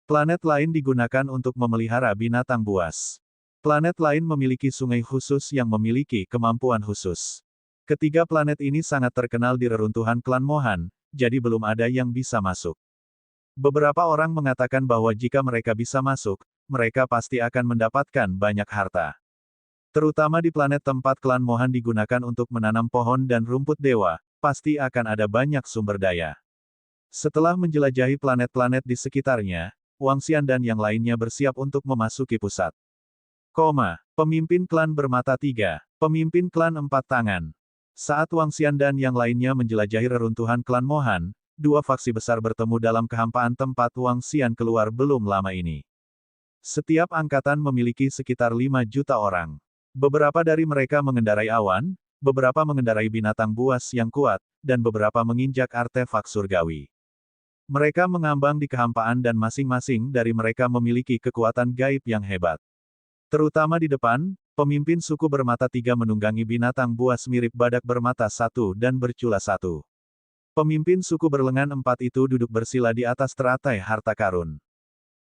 Planet lain digunakan untuk memelihara binatang buas. Planet lain memiliki sungai khusus yang memiliki kemampuan khusus. Ketiga planet ini sangat terkenal di reruntuhan klan Mohan, jadi belum ada yang bisa masuk. Beberapa orang mengatakan bahwa jika mereka bisa masuk, mereka pasti akan mendapatkan banyak harta. Terutama di planet tempat klan Mohan digunakan untuk menanam pohon dan rumput dewa, pasti akan ada banyak sumber daya. Setelah menjelajahi planet-planet di sekitarnya, Wang Xian dan yang lainnya bersiap untuk memasuki pusat. Pemimpin klan bermata tiga, pemimpin klan empat tangan. Saat Wang Xian dan yang lainnya menjelajahi reruntuhan klan Mohan, dua faksi besar bertemu dalam kehampaan tempat Wang Xian keluar belum lama ini. Setiap angkatan memiliki sekitar 5 juta orang. Beberapa dari mereka mengendarai awan, beberapa mengendarai binatang buas yang kuat, dan beberapa menginjak artefak surgawi. Mereka mengambang di kehampaan dan masing-masing dari mereka memiliki kekuatan gaib yang hebat. Terutama di depan, pemimpin suku bermata tiga menunggangi binatang buas mirip badak bermata satu dan bercula satu. Pemimpin suku berlengan empat itu duduk bersila di atas teratai harta karun.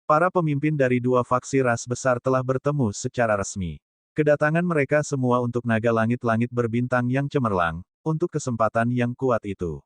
Para pemimpin dari dua faksi ras besar telah bertemu secara resmi. Kedatangan mereka semua untuk naga langit-langit berbintang yang cemerlang, untuk kesempatan yang kuat itu.